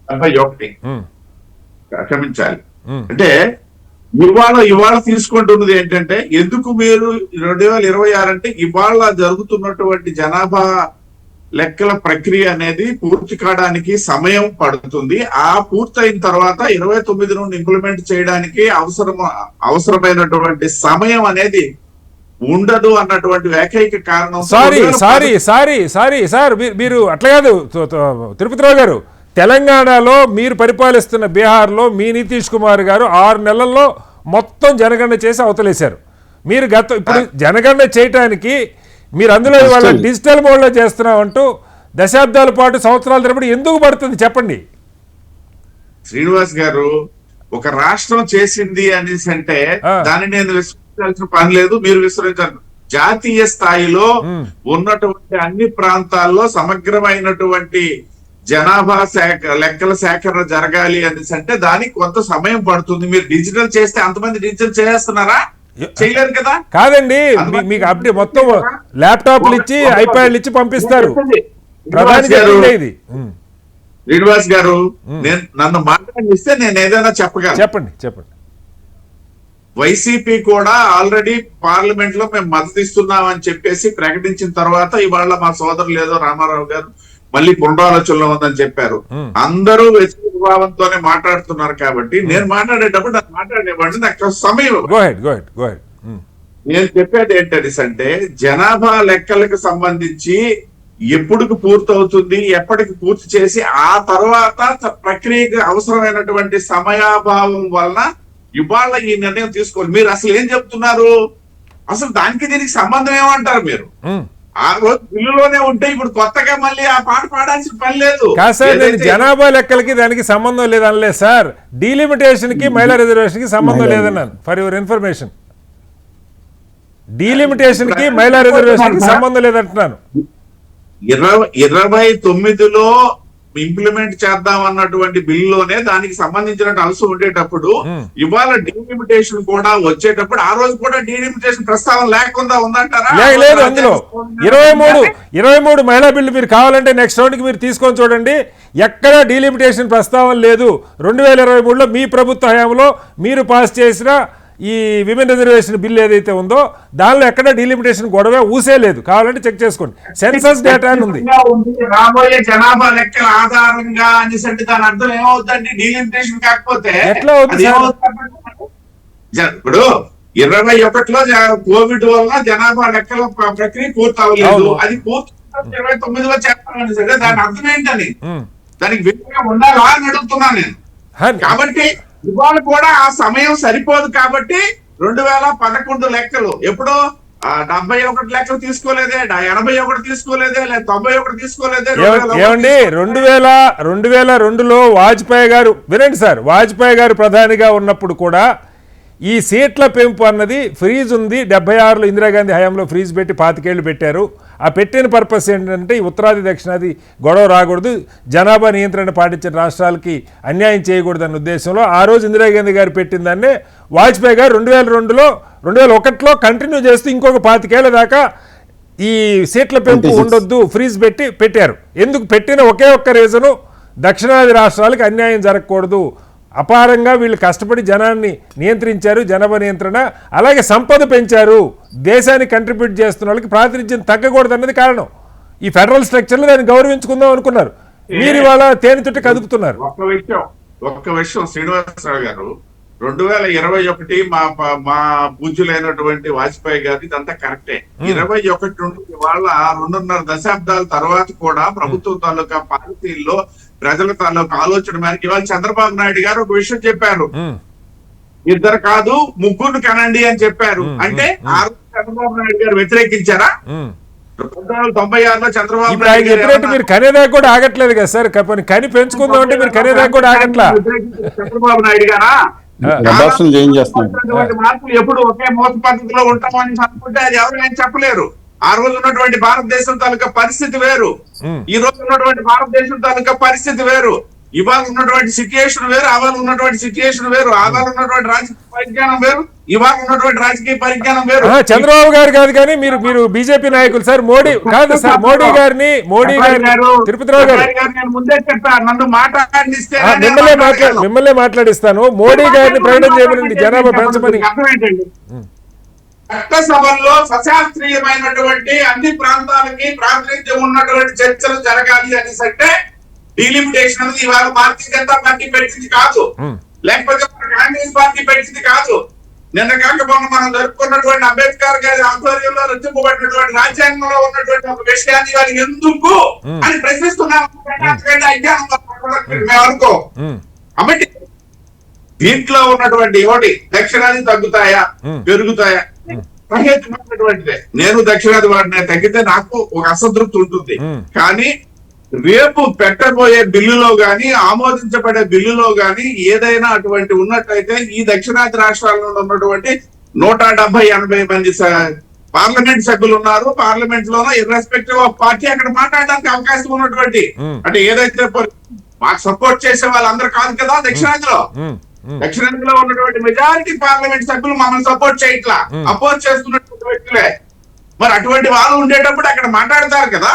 71 క్షమించాలి. అంటే ఇవాళ తీసుకుంటున్నది ఏంటంటే, ఎందుకు మీరు 2026 అంటే ఇవాళ జరుగుతున్నటువంటి జనాభా లెక్కల ప్రక్రియ అనేది పూర్తి కావడానికి సమయం పడుతుంది. ఆ పూర్తయిన తర్వాత 29 నుండి ఇంప్లిమెంట్ చేయడానికి అవసరమైనటువంటి సమయం అనేది ఉండదు అన్నటువంటి ఏకైక కారణం. సార్ మీరు అట్లా కాదు తిరుపతిరావు గారు, తెలంగాణలో మీరు పరిపాలిస్తున్న బీహార్లో మీ నితీష్ కుమార్ గారు 6 నెలల్లో మొత్తం జనగణన చేసి అవతలేశారు. మీరు ఇప్పుడు జనగణన చేయటానికి మీరు అందులో వాళ్ళ డిజిటల్ మోడ్లో చేస్తున్నామంటూ దశాబ్దాల పాటు సంవత్సరాల తరబడి ఎందుకు పడుతుంది చెప్పండి? శ్రీనివాస్ గారు, ఒక రాష్ట్రం చేసింది అనేసి అంటే దాన్ని నేను విస్మరించాల్సిన పని లేదు, మీరు విస్మరించాలి. జాతీయ స్థాయిలో ఉన్నటువంటి అన్ని ప్రాంతాల్లో సమగ్రమైనటువంటి జనాభా లెక్కల సేకరణ జరగాలి అనేసి అంటే దానికి కొంత సమయం పడుతుంది. మీరు డిజిటల్ చేస్తే అంతమంది డిజిటల్ చేస్తున్నారా? చేయలేరు కదా. కాదండి, మీకు అప్డేట్ మొత్తం ల్యాప్టాప్లు ఇచ్చి ఐప్యాడ్లు ఇచ్చి పంపిస్తారు. శ్రీనివాస్ గారు, నన్ను మాట్లాడిస్తే నేను ఏదైనా చెప్పగలను. చెప్పండి. వైసీపీ కూడా ఆల్రెడీ పార్లమెంట్ లో మేము మద్దతు ఇస్తున్నామని చెప్పేసి ప్రకటించిన తర్వాత ఇవాళ మా సోదరులు ఏదో రామారావు గారు మళ్ళీ పునరాలోచనలో ఉందని చెప్పారు. అందరూ వ్యతిరేకభావంతోనే మాట్లాడుతున్నారు కాబట్టి నేను మాట్లాడేటప్పుడు నాకు మాట్లాడేవాడిని, నాకు సమయం. నేను చెప్పేది ఏంటంటే, జనాభా లెక్కలకు సంబంధించి ఎప్పుడుకు పూర్తవుతుంది, ఎప్పటికి పూర్తి చేసి ఆ తర్వాత ప్రక్రియకు అవసరమైనటువంటి సమయాభావం వలన ఇవాళ ఈ నిర్ణయం తీసుకోవాలి. మీరు అసలు ఏం చెప్తున్నారు? అసలు దానికి దీనికి సంబంధం ఏమంటారు మీరు? ఆ రోజు బిల్లులోనే ఉంటే ఇప్పుడు కొత్తగా మళ్ళీ ఆ పాట పాడాల్సిన పని లేదు. నేను జనాభా లెక్కలకి దానికి సంబంధం లేదనలేదు సార్. డీలిమిటేషన్ కి మహిళా రిజర్వేషన్ కి సంబంధం లేదన్నాను. ఫర్ యువర్ ఇన్ఫర్మేషన్, డీలిమిటేషన్ కి మహిళా రిజర్వేషన్ కి సంబంధం లేదంటున్నాను. 29లో ఇంప్లిమెంట్ చేద్దాం అన్నటువంటి బిల్లులోనే దానికి సంబంధించిన అంశం ఉండేటప్పుడు ఇవాళ డీలిమిటేషన్ కూడా వచ్చేటప్పుడు ఆ రోజు కూడా డీలిమిటేషన్ ప్రస్తావన లేకుండా ఉందంటారా? లేదు. అందులో 23 మహిళా బిల్లు మీరు కావాలంటే నెక్స్ట్ రౌండ్ కి మీరు తీసుకొని చూడండి, ఎక్కడ డీలిమిటేషన్ ప్రస్తావన లేదు. 2023లో మీ ప్రభుత్వ హయాంలో మీరు పాస్ చేసిన ఈ విమెన్ రిజర్వేషన్ బిల్ ఏదైతే ఉందో దానిలో ఎక్కడ డీలిమిటేషన్ గొడవ ఊసే లేదు. కావాలంటే చెక్ చేసుకోండి, సెన్సస్ డేటా అని ఉంది. రాబోయే జనాభా లెక్కల ఆధారంగా అనేసి దాని అర్థం ఏమవుతుందండి? డీలిమిటేషన్ కాకపోతే ఎట్లా అవుతుంది? ఇప్పుడు 21లో కోవిడ్ వల్ల జనాభా లెక్కల ప్రక్రియ పూర్తి అవ్వలేదు, అది పూర్తి 29లో చేస్తామని సరే దాని అర్థం ఏంటని, దానికి విధంగా ఉండాలా అని అడుగుతున్నాను నేను. కాబట్టి ఇవాళ కూడా ఆ సమయం సరిపోదు కాబట్టి 2011 లెక్కలు ఎప్పుడో 71 లెక్కలు తీసుకోలేదే, 81 తీసుకోలేదే, లేదా 91 తీసుకోలేదే. ఏమండి 2002లో వాజ్పేయి గారు, వినండి సార్, వాజ్పేయి గారు ప్రధానిగా ఉన్నప్పుడు కూడా ఈ సీట్ల పెంపు అన్నది ఫ్రీజ్ ఉంది. 76లో ఇందిరాగాంధీ హయాంలో ఫ్రీజ్ పెట్టి 25 ఏళ్ళు పెట్టారు. ఆ పెట్టిన పర్పస్ ఏంటంటే ఈ ఉత్తరాది దక్షిణాది గొడవ రాకూడదు, జనాభా నియంత్రణ పాటించిన రాష్ట్రాలకి అన్యాయం చేయకూడదు అన్న ఉద్దేశంలో ఆ రోజు ఇందిరాగాంధీ గారు పెట్టిన దాన్నే వాజ్పేయి గారు 2001లో కంటిన్యూ చేస్తూ ఇంకొక 25 ఏళ్ల దాకా ఈ సీట్ల పెంపు ఉండొద్దు ఫ్రీజ్ పెట్టారు. ఎందుకు పెట్టిన ఒకే ఒక్క రీజను, దక్షిణాది రాష్ట్రాలకు అన్యాయం జరగకూడదు. అపారంగా వీళ్ళు కష్టపడి జనాన్ని నియంత్రించారు, జనాభా నియంత్రణ, అలాగే సంపద పెంచారు, దేశానికి కంట్రిబ్యూట్ చేస్తున్న వాళ్ళకి ప్రాతినిధ్యం తగ్గకూడదు అన్నది కారణం. ఈ ఫెడరల్ స్ట్రక్చర్లో దాన్ని గౌరవించుకుందాం అనుకున్నారు. మీరు ఇవాళ తేనె తుట్టి కదుపుతున్నారు. ఒక్క విషయం శ్రీనివాసరావు గారు, 2021 మా పూజ్యులైనటువంటి వాజ్పేయి గారు ఇదంతా కరెక్టే. 21 నుండి ఇవాళ 2.5 దశాబ్దాల తర్వాత కూడా ప్రభుత్వం తాలూకా పాలసీల్లో ప్రజల తాలూకా ఆలోచన మేరకు ఇవాళ చంద్రబాబు నాయుడు గారు ఒక విషయం చెప్పారు, 2 కాదు 3 కనండి అని చెప్పారు. అంటే ఆ రోజు చంద్రబాబు నాయుడు గారు వ్యతిరేకించారా? 1996లో చంద్రబాబు నాయుడు గారు మీరు కనేదాకా కూడా ఆగట్లేదు కదా సార్, కని పెంచుకుందాం అంటే మీరు కనేదాకా కూడా ఆగట్లా. చంద్రబాబు నాయుడు గారా మార్పులు ఎప్పుడు ఒకే మోత పద్ధతిలో ఉంటామని అనుకుంటే అది ఎవరు ఏం చెప్పలేరు. ఆ రోజు ఉన్నటువంటి భారతదేశం తాలూకా పరిస్థితి వేరు, ఈ రోజు ఉన్నటువంటి భారతదేశం తాలూకా పరిస్థితి వేరు. ఇవాళ ఉన్నటువంటి సిచ్యుయేషన్ వేరు, ఆవాళ ఉన్నటువంటి సిచ్యుయేషన్ వేరు, ఆవాళ ఉన్నటువంటి రాజకీయ పరిజ్ఞానం వేరు, ఇవాళ ఉన్నటువంటి రాజకీయ పరిజ్ఞానం వేరు. చంద్రబాబు గారు కాదు కానీ మీరు బీజేపీ నాయకులు సార్. మోడీ కాదు సార్, మోడీ గారిని తిరుపతిరావు గారు నేను ముందే చెప్తాను, నన్ను మాట్లాడిస్తే మిమ్మల్నే మాట్లాడిస్తాను. మోడీ గారిని ప్రకటన చేయమని, జనాభా పెంచమని. చట్టసభల్లో సశాస్త్రీయమైనటువంటి అన్ని ప్రాంతాలకి ప్రాతినిధ్యం ఉన్నటువంటి చర్చలు జరగాలి అనేసి అంటే డీలిమిటేషన్ అనేది ఇవాళ భారతీయ జనతా పార్టీ పెట్టింది కాదు, లేకపోతే కాంగ్రెస్ పార్టీ పెట్టింది కాదు. నిన్న కాకపోతే మనం జరుపుకున్నటువంటి అంబేద్కర్ గారి ఆధ్వర్యంలో రచింపబడినటువంటి రాజ్యాంగంలో ఉన్నటువంటి ఒక విషయాన్ని వాళ్ళు ఎందుకు అని ప్రశ్నిస్తున్నాం మేము అనుకో. కాబట్టి దీంట్లో ఉన్నటువంటి ఒకటి దక్షిణాది తగ్గుతాయా పెరుగుతాయా సహేతుమైనటువంటిదే. నేను దక్షిణాది వాడిని తగ్గితే నాకు ఒక అసంతృప్తి ఉంటుంది, కానీ రేపు పెట్టబోయే బిల్లులో గాని ఆమోదించబడే బిల్లులో గాని ఏదైనా అటువంటి ఉన్నట్టయితే ఈ దక్షిణాది రాష్ట్రాల్లో ఉన్నటువంటి 170-80 మంది పార్లమెంట్ సభ్యులు ఉన్నారు. పార్లమెంట్ లోనో ఇర్రెస్పెక్టివ్ ఆఫ్ పార్టీ అక్కడ మాట్లాడడానికి అవకాశం ఉన్నటువంటి, అంటే ఏదైతే మాకు సపోర్ట్ చేసే వాళ్ళందరూ కాదు కదా దక్షిణాదిలో. దక్షిణాదిలో ఉన్నటువంటి మెజారిటీ పార్లమెంట్ సభ్యులు మమ్మల్ని సపోర్ట్ చేయట్లా, అపోజ్ చేస్తున్నటువంటి వ్యక్తులే. మరి అటువంటి వాళ్ళు ఉండేటప్పుడు అక్కడ మాట్లాడతారు కదా.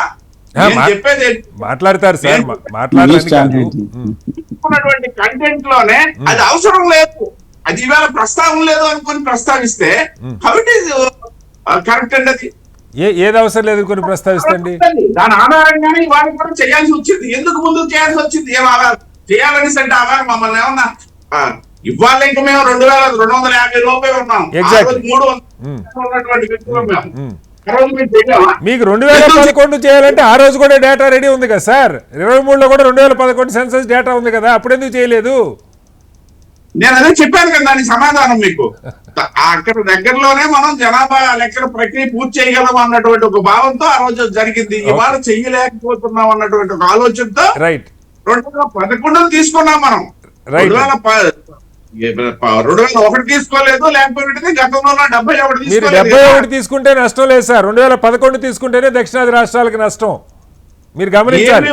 చెప్పేది మాట్లాడతారు సార్, మాట్లాడడానికి కంటెంట్ లోనే అది అవసరం లేదు, అది ఇవాళ ప్రస్తావన లేదు అనుకుని ప్రస్తావిస్తే హౌ ఇట్ ఈస్ కరెక్ట్ అండి. అది ఏది అవసరం లేదు కొన్ని ప్రస్తావిస్తండి. దాని ఆధారంగానే ఇవాళ కూడా చేయాల్సి వచ్చింది. ఎందుకు ముందుకు చేయాల్సి వచ్చింది? ఏం ఆధారం చేయాలనేసి అంటే ఆధారం మమ్మల్ని ఏమన్నా ఇవాళ ఇంకా మేము 2250 లోపే ఉన్నాం. 300 ఉన్నటువంటి వ్యక్తులు మేము. మీకు 2011 చేయాలంటే ఆ రోజు కూడా డేటా రెడీ ఉంది కదా సార్. 23లో కూడా 2011 సెన్సస్ డేటా ఉంది కదా, అప్పుడు ఎందుకు చేయలేదు? నేను అదే చెప్పాను కదా దానికి సమాధానం మీకు. అక్కడ దగ్గరలోనే మనం జనాభా లెక్కల ప్రక్రియ పూర్తి చేయగలం అన్నటువంటి ఒక భావంతో ఆ రోజు జరిగింది. ఇవాళ చెయ్యలేకపోతున్నాం అన్నటువంటి ఒక ఆలోచనతో 2011 తీసుకున్నాం మనం. 2001 తీసుకోలేదు, లేకపోతే గతంలో 71 తీసుకుంటే నష్టం లేదు సార్. 2011 తీసుకుంటేనే దక్షిణాది రాష్ట్రాలకి నష్టం, మీరు గమనించాలి.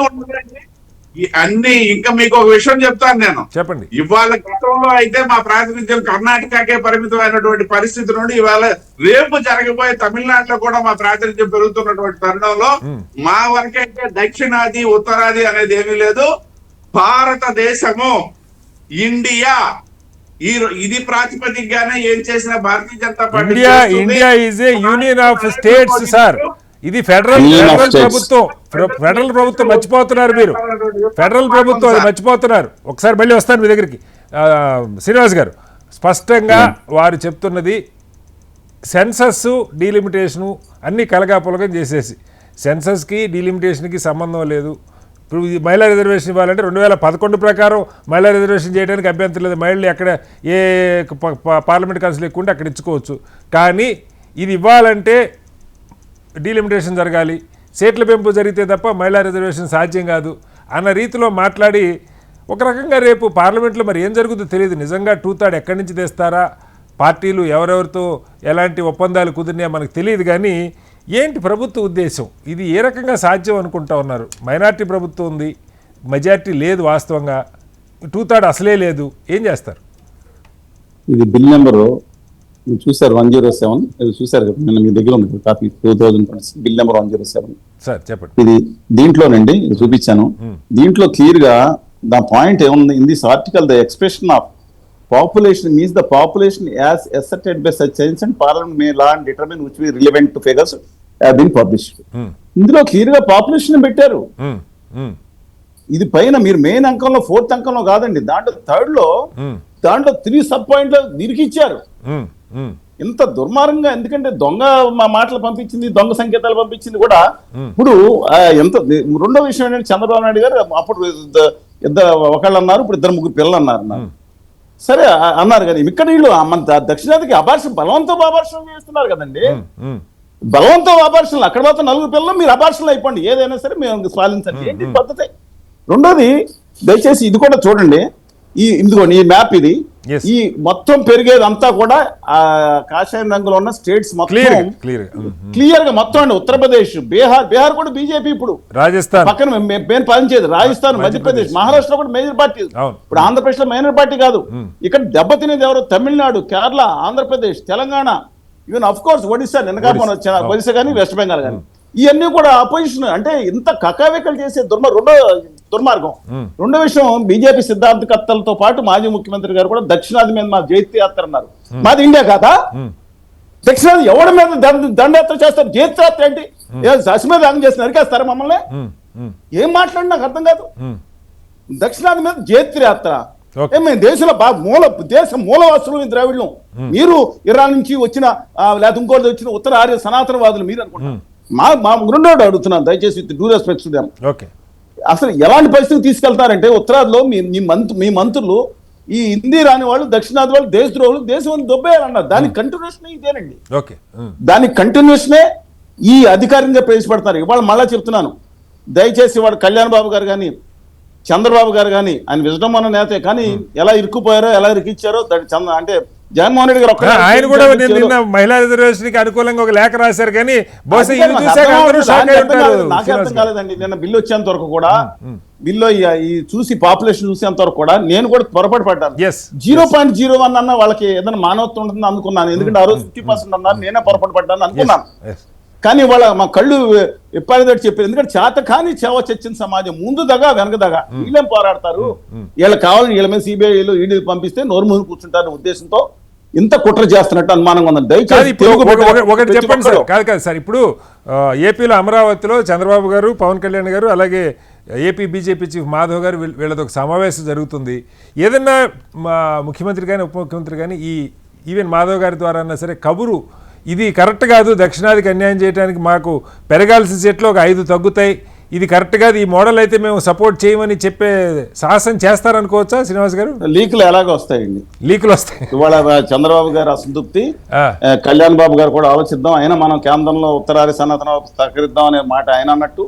అన్ని ఇంకా మీకు ఒక విషయం చెప్తాను నేను, చెప్పండి. ఇవాళ గతంలో అయితే మా ప్రాతినిధ్యం కర్ణాటకకే పరిమితమైనటువంటి పరిస్థితి నుండి ఇవాళ రేపు జరగబోయే తమిళనాడులో కూడా మా ప్రాతినిధ్యం పెరుగుతున్నటువంటి తరుణంలో మా వరకైతే దక్షిణాది ఉత్తరాది అనేది ఏమీ లేదు. భారతదేశము, ఇండియా, ఇది ప్రాతిపదికగానే ఏం చేసిన Bharatiya Janata Party. India is a union of states sir. ఇది ఫెడరల్ ప్రభుత్వం. ఫెడరల్ ప్రభుత్వం మర్చిపోతున్నారు మీరు. ఫెడరల్ ప్రభుత్వం అది మర్చిపోతున్నారు. ఒకసారి మళ్ళీ వస్తాను మీ దగ్గరికి. శ్రీనివాస్ గారు, స్పష్టంగా వారు చెప్తున్నది సెన్సస్ డీలిమిటేషను అన్ని కలగాపులగం చేసేసి, సెన్సస్కి డీలిమిటేషన్కి సంబంధం లేదు. ఇప్పుడు మహిళా రిజర్వేషన్ ఇవ్వాలంటే 2011 ప్రకారం మహిళా రిజర్వేషన్ చేయడానికి అభ్యంతరం లేదు. మహిళలు ఎక్కడ ఏ పార్లమెంట్ కౌన్సిల్ ఎక్కువ ఉంటే అక్కడ ఇచ్చుకోవచ్చు. కానీ ఇది ఇవ్వాలంటే డీలిమిటేషన్ జరగాలి, సీట్ల పెంపు జరిగితే తప్ప మహిళా రిజర్వేషన్ సాధ్యం కాదు అన్న రీతిలో మాట్లాడి ఒక రకంగా రేపు పార్లమెంట్లో మరి ఏం జరుగుతుందో తెలియదు. నిజంగా టూథర్డ్ ఎక్కడి నుంచి తెస్తారా, పార్టీలు ఎవరెవరితో ఎలాంటి ఒప్పందాలు కుదిరినాయో మనకు తెలియదు. కానీ ఏంటి ప్రభుత్వ ఉద్దేశం? ఇది ఏ రకంగా సాధ్యం అనుకుంటా ఉన్నారు? మైనార్టీ ప్రభుత్వం ఉంది, మెజార్టీ లేదు, వాస్తవంగా టూథర్డ్ అసలే లేదు. ఏం చేస్తారు? ఇది బిల్ నెంబరు చూసారు 107, ఇది చూసారు కదా, నిన్న మీ దగ్గర ఉంది కాపీ. 2020 బిల్ నెంబర్ 107 సార్ చెప్పండి. ఇది దీంట్లోనండి చూపించాను. దీంట్లో క్లియర్ గా ద పాయింట్ ఏముంది, in this article the expression of population means the population as asserted by such science and parliament may law and determine which be relevant to figures have been published. ఇందులో clear గా population పెట్టారు. ఇది పైన మీరు main అంకంలో 4th అంకంలో కాదండి, దాంట్లో 3rd లో దాంట్లో 3 సబ్ పాయింట్లు నిరికిచ్చారు. ఇంత దుర్మార్గంగా, ఎందుకంటే దొంగ మాటలు పంపించింది, దొంగ సంకేతాలు పంపించింది కూడా. ఇప్పుడు ఎంత రెండో విషయం ఏంటంటే, చంద్రబాబు నాయుడు గారు అప్పుడు ఒకళ్ళు అన్నారు, ఇప్పుడు 2-3 పిల్లలు అన్నారు. సరే అన్నారు కానీ ఇక్కడ వీళ్ళు మన దక్షిణాదికి అబార్షన్ బలవంతం అబార్షన్ చేస్తున్నారు కదండి. బలవంతం అబార్షన్లు అక్కడ మాత్రం 4 పిల్లలు మీరు అబార్షన్లు అయిపోండి, ఏదైనా సరే మేము స్వాలించండి, ఏంటి పద్ధతి? రెండోది, దయచేసి ఇది కూడా చూడండి. ఇదిగోండి ఈ మ్యాప్, ఇది Yes. ఈ మొత్తం పెరిగేదంతా కూడా ఆ కాషాయం రంగులో ఉన్న స్టేట్స్ క్లియర్ మొత్తం క్లియర్ క్లియర్ గా మొత్తం అండి. ఉత్తరప్రదేశ్, బీహార్ కూడా బీజేపీ ఇప్పుడు రాజస్థాన్ పక్కన మేము పాలించేది. రాజస్థాన్, మధ్యప్రదేశ్, మహారాష్ట్ర కూడా మేజర్ పార్టీ. అవును. ఇప్పుడు ఆంధ్రప్రదేశ్ లో మేజర్ పార్టీ కాదు. ఇక్కడ దెబ్బతినేది ఎవరు? Tamil Nadu, Kerala, Andhra Pradesh, Telangana, even of course Odisha, నిన్నగా మన ఒడిశా కానీ వెస్ట్ బెంగాల్ కానీ, ఇవన్నీ కూడా అపోజిషన్. అంటే ఇంత కకావికలు చేసే రెండో దుర్మార్గం. రెండో విషయం, బీజేపీ సిద్ధాంతకర్తలతో పాటు మాజీ ముఖ్యమంత్రి గారు కూడా దక్షిణాది మీద మా జైత్రయాత్ర అన్నారు. మాది ఇండియా కాదా? దక్షిణాది ఎవరి మీద దండయాత్ర చేస్తారు? జైత్రయాత్ర ఏంటి? అశ్వమేధ యాగం చేసిన అరికేస్తారా మమ్మల్ని? ఏం మాట్లాడి నాకు అర్థం కాదు. దక్షిణాది మీద జైత్రయాత్ర. మేము దేశంలో మూలవాసులు ద్రావిడ్లు. మీరు ఇరాన్ నుంచి వచ్చిన లేదా ఇంకోటి వచ్చిన ఉత్తర ఆర్య సనాతనవాదులు మీరు అనుకుంటారు. మా రెండోడు అడుగుతున్నాను, దయచేసి with due respect to them. Okay, అసలు ఎలాంటి పరిస్థితి తీసుకెళ్తారంటే, ఉత్తరాదిలో మీ మంత్రులు ఈ హిందీ రాని వాళ్ళు, దక్షిణాది వాళ్ళు దేశద్రోహులు, దేశం దొబ్బేయాలన్నారు. దానికి కంటిన్యూషన్ ఇదేనండి. ఓకే, దానికి కంటిన్యూషనే ఈ అధికారికంగా ప్రవేశపెడతారు. ఇవాళ మళ్ళా చెప్తున్నాను, దయచేసి వాడు కళ్యాణ్ బాబు గారు కానీ, చంద్రబాబు గారు కానీ, ఆయన విజడం అన్న నేతే కానీ ఎలా ఇరుక్కుపోయారో, ఎలా ఇరికిచ్చారో అంటే జగన్మోహన్ రెడ్డి గారు ఆయన కూడా నిన్న మహిళా రిజర్వేషన్ కి అనుకూలంగా ఒక లేఖ రాశారు. కానీ బహుశా ఇది చూశాక అందరూ షాక్ అయి ఉంటారు. నాకే అర్థం కాలేదండి. నిన్న బిల్లు వచ్చేంత వరకు కూడా, బిల్లు ఈ చూసి పాపులేషన్ చూసేంత వరకు కూడా నేను కూడా పొరపాటు పడ్డాను. 0.01 అన్న వాళ్ళకి ఏదైనా మానవత్వం ఉంటుంది అనుకున్నాను. ఎందుకంటే ఆ రోజు 50% అన్నారు, నేనే పొరపాటు పడ్డాను అనుకున్నాను. కానీ వాళ్ళ మా కళ్ళు ఎప్పటిదాటి చెప్పారు. ఎందుకంటే చేత కానీ చేవ చచ్చిన సమాజం, ముందు దగా వెనక దగా, వీళ్ళేం పోరాడతారు? వీళ్ళకి కావాలని వీళ్ళ మీద సిబిఐలు ఈడీ పంపిస్తే నోరు మూసి కూర్చుంటారు ఉద్దేశంతో ఇంత కుట్ర చేస్తున్నట్టు అనుమానంగా ఉంది. దయచేసి ఒకటి చెప్పండి సార్. కాదు సార్, ఇప్పుడు ఏపీలో అమరావతిలో చంద్రబాబు గారు, పవన్ కళ్యాణ్ గారు, అలాగే ఏపీ బీజేపీ చీఫ్ మాధవ్ గారు వీళ్ళతో ఒక సమావేశం జరుగుతుంది. ఏదన్నా మా ముఖ్యమంత్రి కానీ ఉప ముఖ్యమంత్రి కానీ ఈవెన్ మాధవ్ గారి ద్వారా అన్నా సరే కబురు, ఇది కరెక్ట్ కాదు, దక్షిణాదికి అన్యాయం చేయడానికి మాకు పెరగాల్సిన సీట్లు ఒక 5 తగ్గుతాయి, ఇది కరెక్ట్ కాదు, ఈ మోడల్ అయితే మేము సపోర్ట్ చేయమని చెప్పే సాహసం చేస్తారనుకోవచ్చా శ్రీనివాస్ గారు? లీకులు ఎలాగో వస్తాయండి, లీకులు వస్తాయి. ఇవాళ చంద్రబాబు గారు అసంతృప్తి, కళ్యాణ్ బాబు గారు కూడా ఆలోచిద్దాం, అయినా మనం కేంద్రంలో ఉత్తరాది సనాతన సహకరిద్దాం అనే మాట ఆయన అన్నట్టు,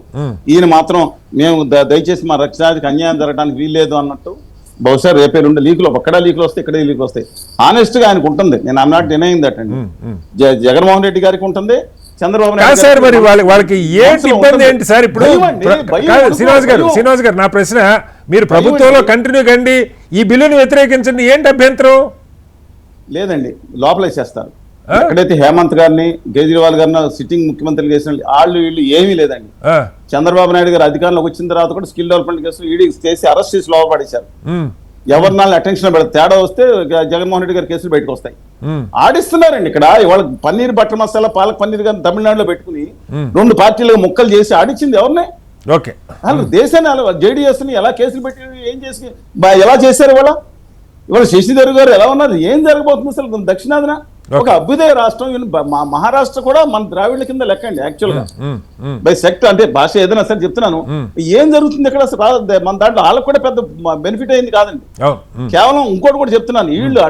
ఈయన మాత్రం మేము దయచేసి మా దక్షిణాదికి అన్యాయం జరగడానికి వీల్లేదు అన్నట్టు. బహుశా రేపే 2 లీకులు, ఒక్కడే లీకులు వస్తాయి, ఇక్కడే లీకులు వస్తాయి. ఆనెస్ట్ గా ఆయనకు ఉంటుంది. నేను ఐఎమ్ నాట్ డినైయింగ్ దట్ అండి. జగన్మోహన్ రెడ్డి గారికి ఉంటుంది, చంద్రబాబు నాయుడు సార్. మరి వాళ్ళకి ఏంటి ఇబ్బంది ఏంటి సార్? ఇప్పుడు శ్రీనివాస్ గారు నా ప్రశ్న, మీరు ప్రభుత్వంలో కంటిన్యూ కండి, ఈ బిల్లును వ్యతిరేకించండి, ఏంటి అభ్యంతరం? లేదండి, లోపలేసేస్తారు. ఎక్కడైతే హేమంత్ గారిని, కేజ్రీవాల్ గారిని సిట్టింగ్ ముఖ్యమంత్రులు చేసిన వీళ్ళు ఏమీ లేదండి. చంద్రబాబు నాయుడు గారు అధికారంలోకి వచ్చిన తర్వాత కూడా స్కిల్ డెవలప్మెంట్ కేసులు ఈడీ చేసి అరెస్ట్ చేసి లోపడేశారు. ఎవరినాళ్ళు అటెన్షన్ పెడతారు, తేడా వస్తే జగన్మోహన్ రెడ్డి గారి కేసులు బయటకు వస్తాయి. ఆడిస్తున్నారండి ఇక్కడ. ఇవాళ పన్నీర్ బటర్ మసాలా, పాలక్ పన్నీర్ గారిని తమిళనాడులో పెట్టుకుని 2 పార్టీలు ముక్కలు చేసి ఆడిచ్చింది ఎవరిని? దేశాన్ని జేడీఎస్ ని ఎలా కేసులు పెట్టి ఏం చేసి ఎలా చేశారు? ఇవాళ శశిధర్ గారు ఎలా ఉన్నారు? ఏం జరగబోతుంది అసలు దక్షిణాదిన? ఒక అభ్యుదయ రాష్ట్రం. మహారాష్ట్ర కూడా మన ద్రావిడ్ల కింద లెక్కండి యాక్చువల్ గా, బై సెక్ట్ అంటే భాష ఏదైనా సరే చెప్తున్నాను. ఏం జరుగుతుంది ఇక్కడ అసలు? మన దాంట్లో వాళ్ళకి కూడా పెద్ద బెనిఫిట్ అయింది కాదండి. కేవలం ఇంకోటి కూడా చెప్తున్నాను, వీళ్ళు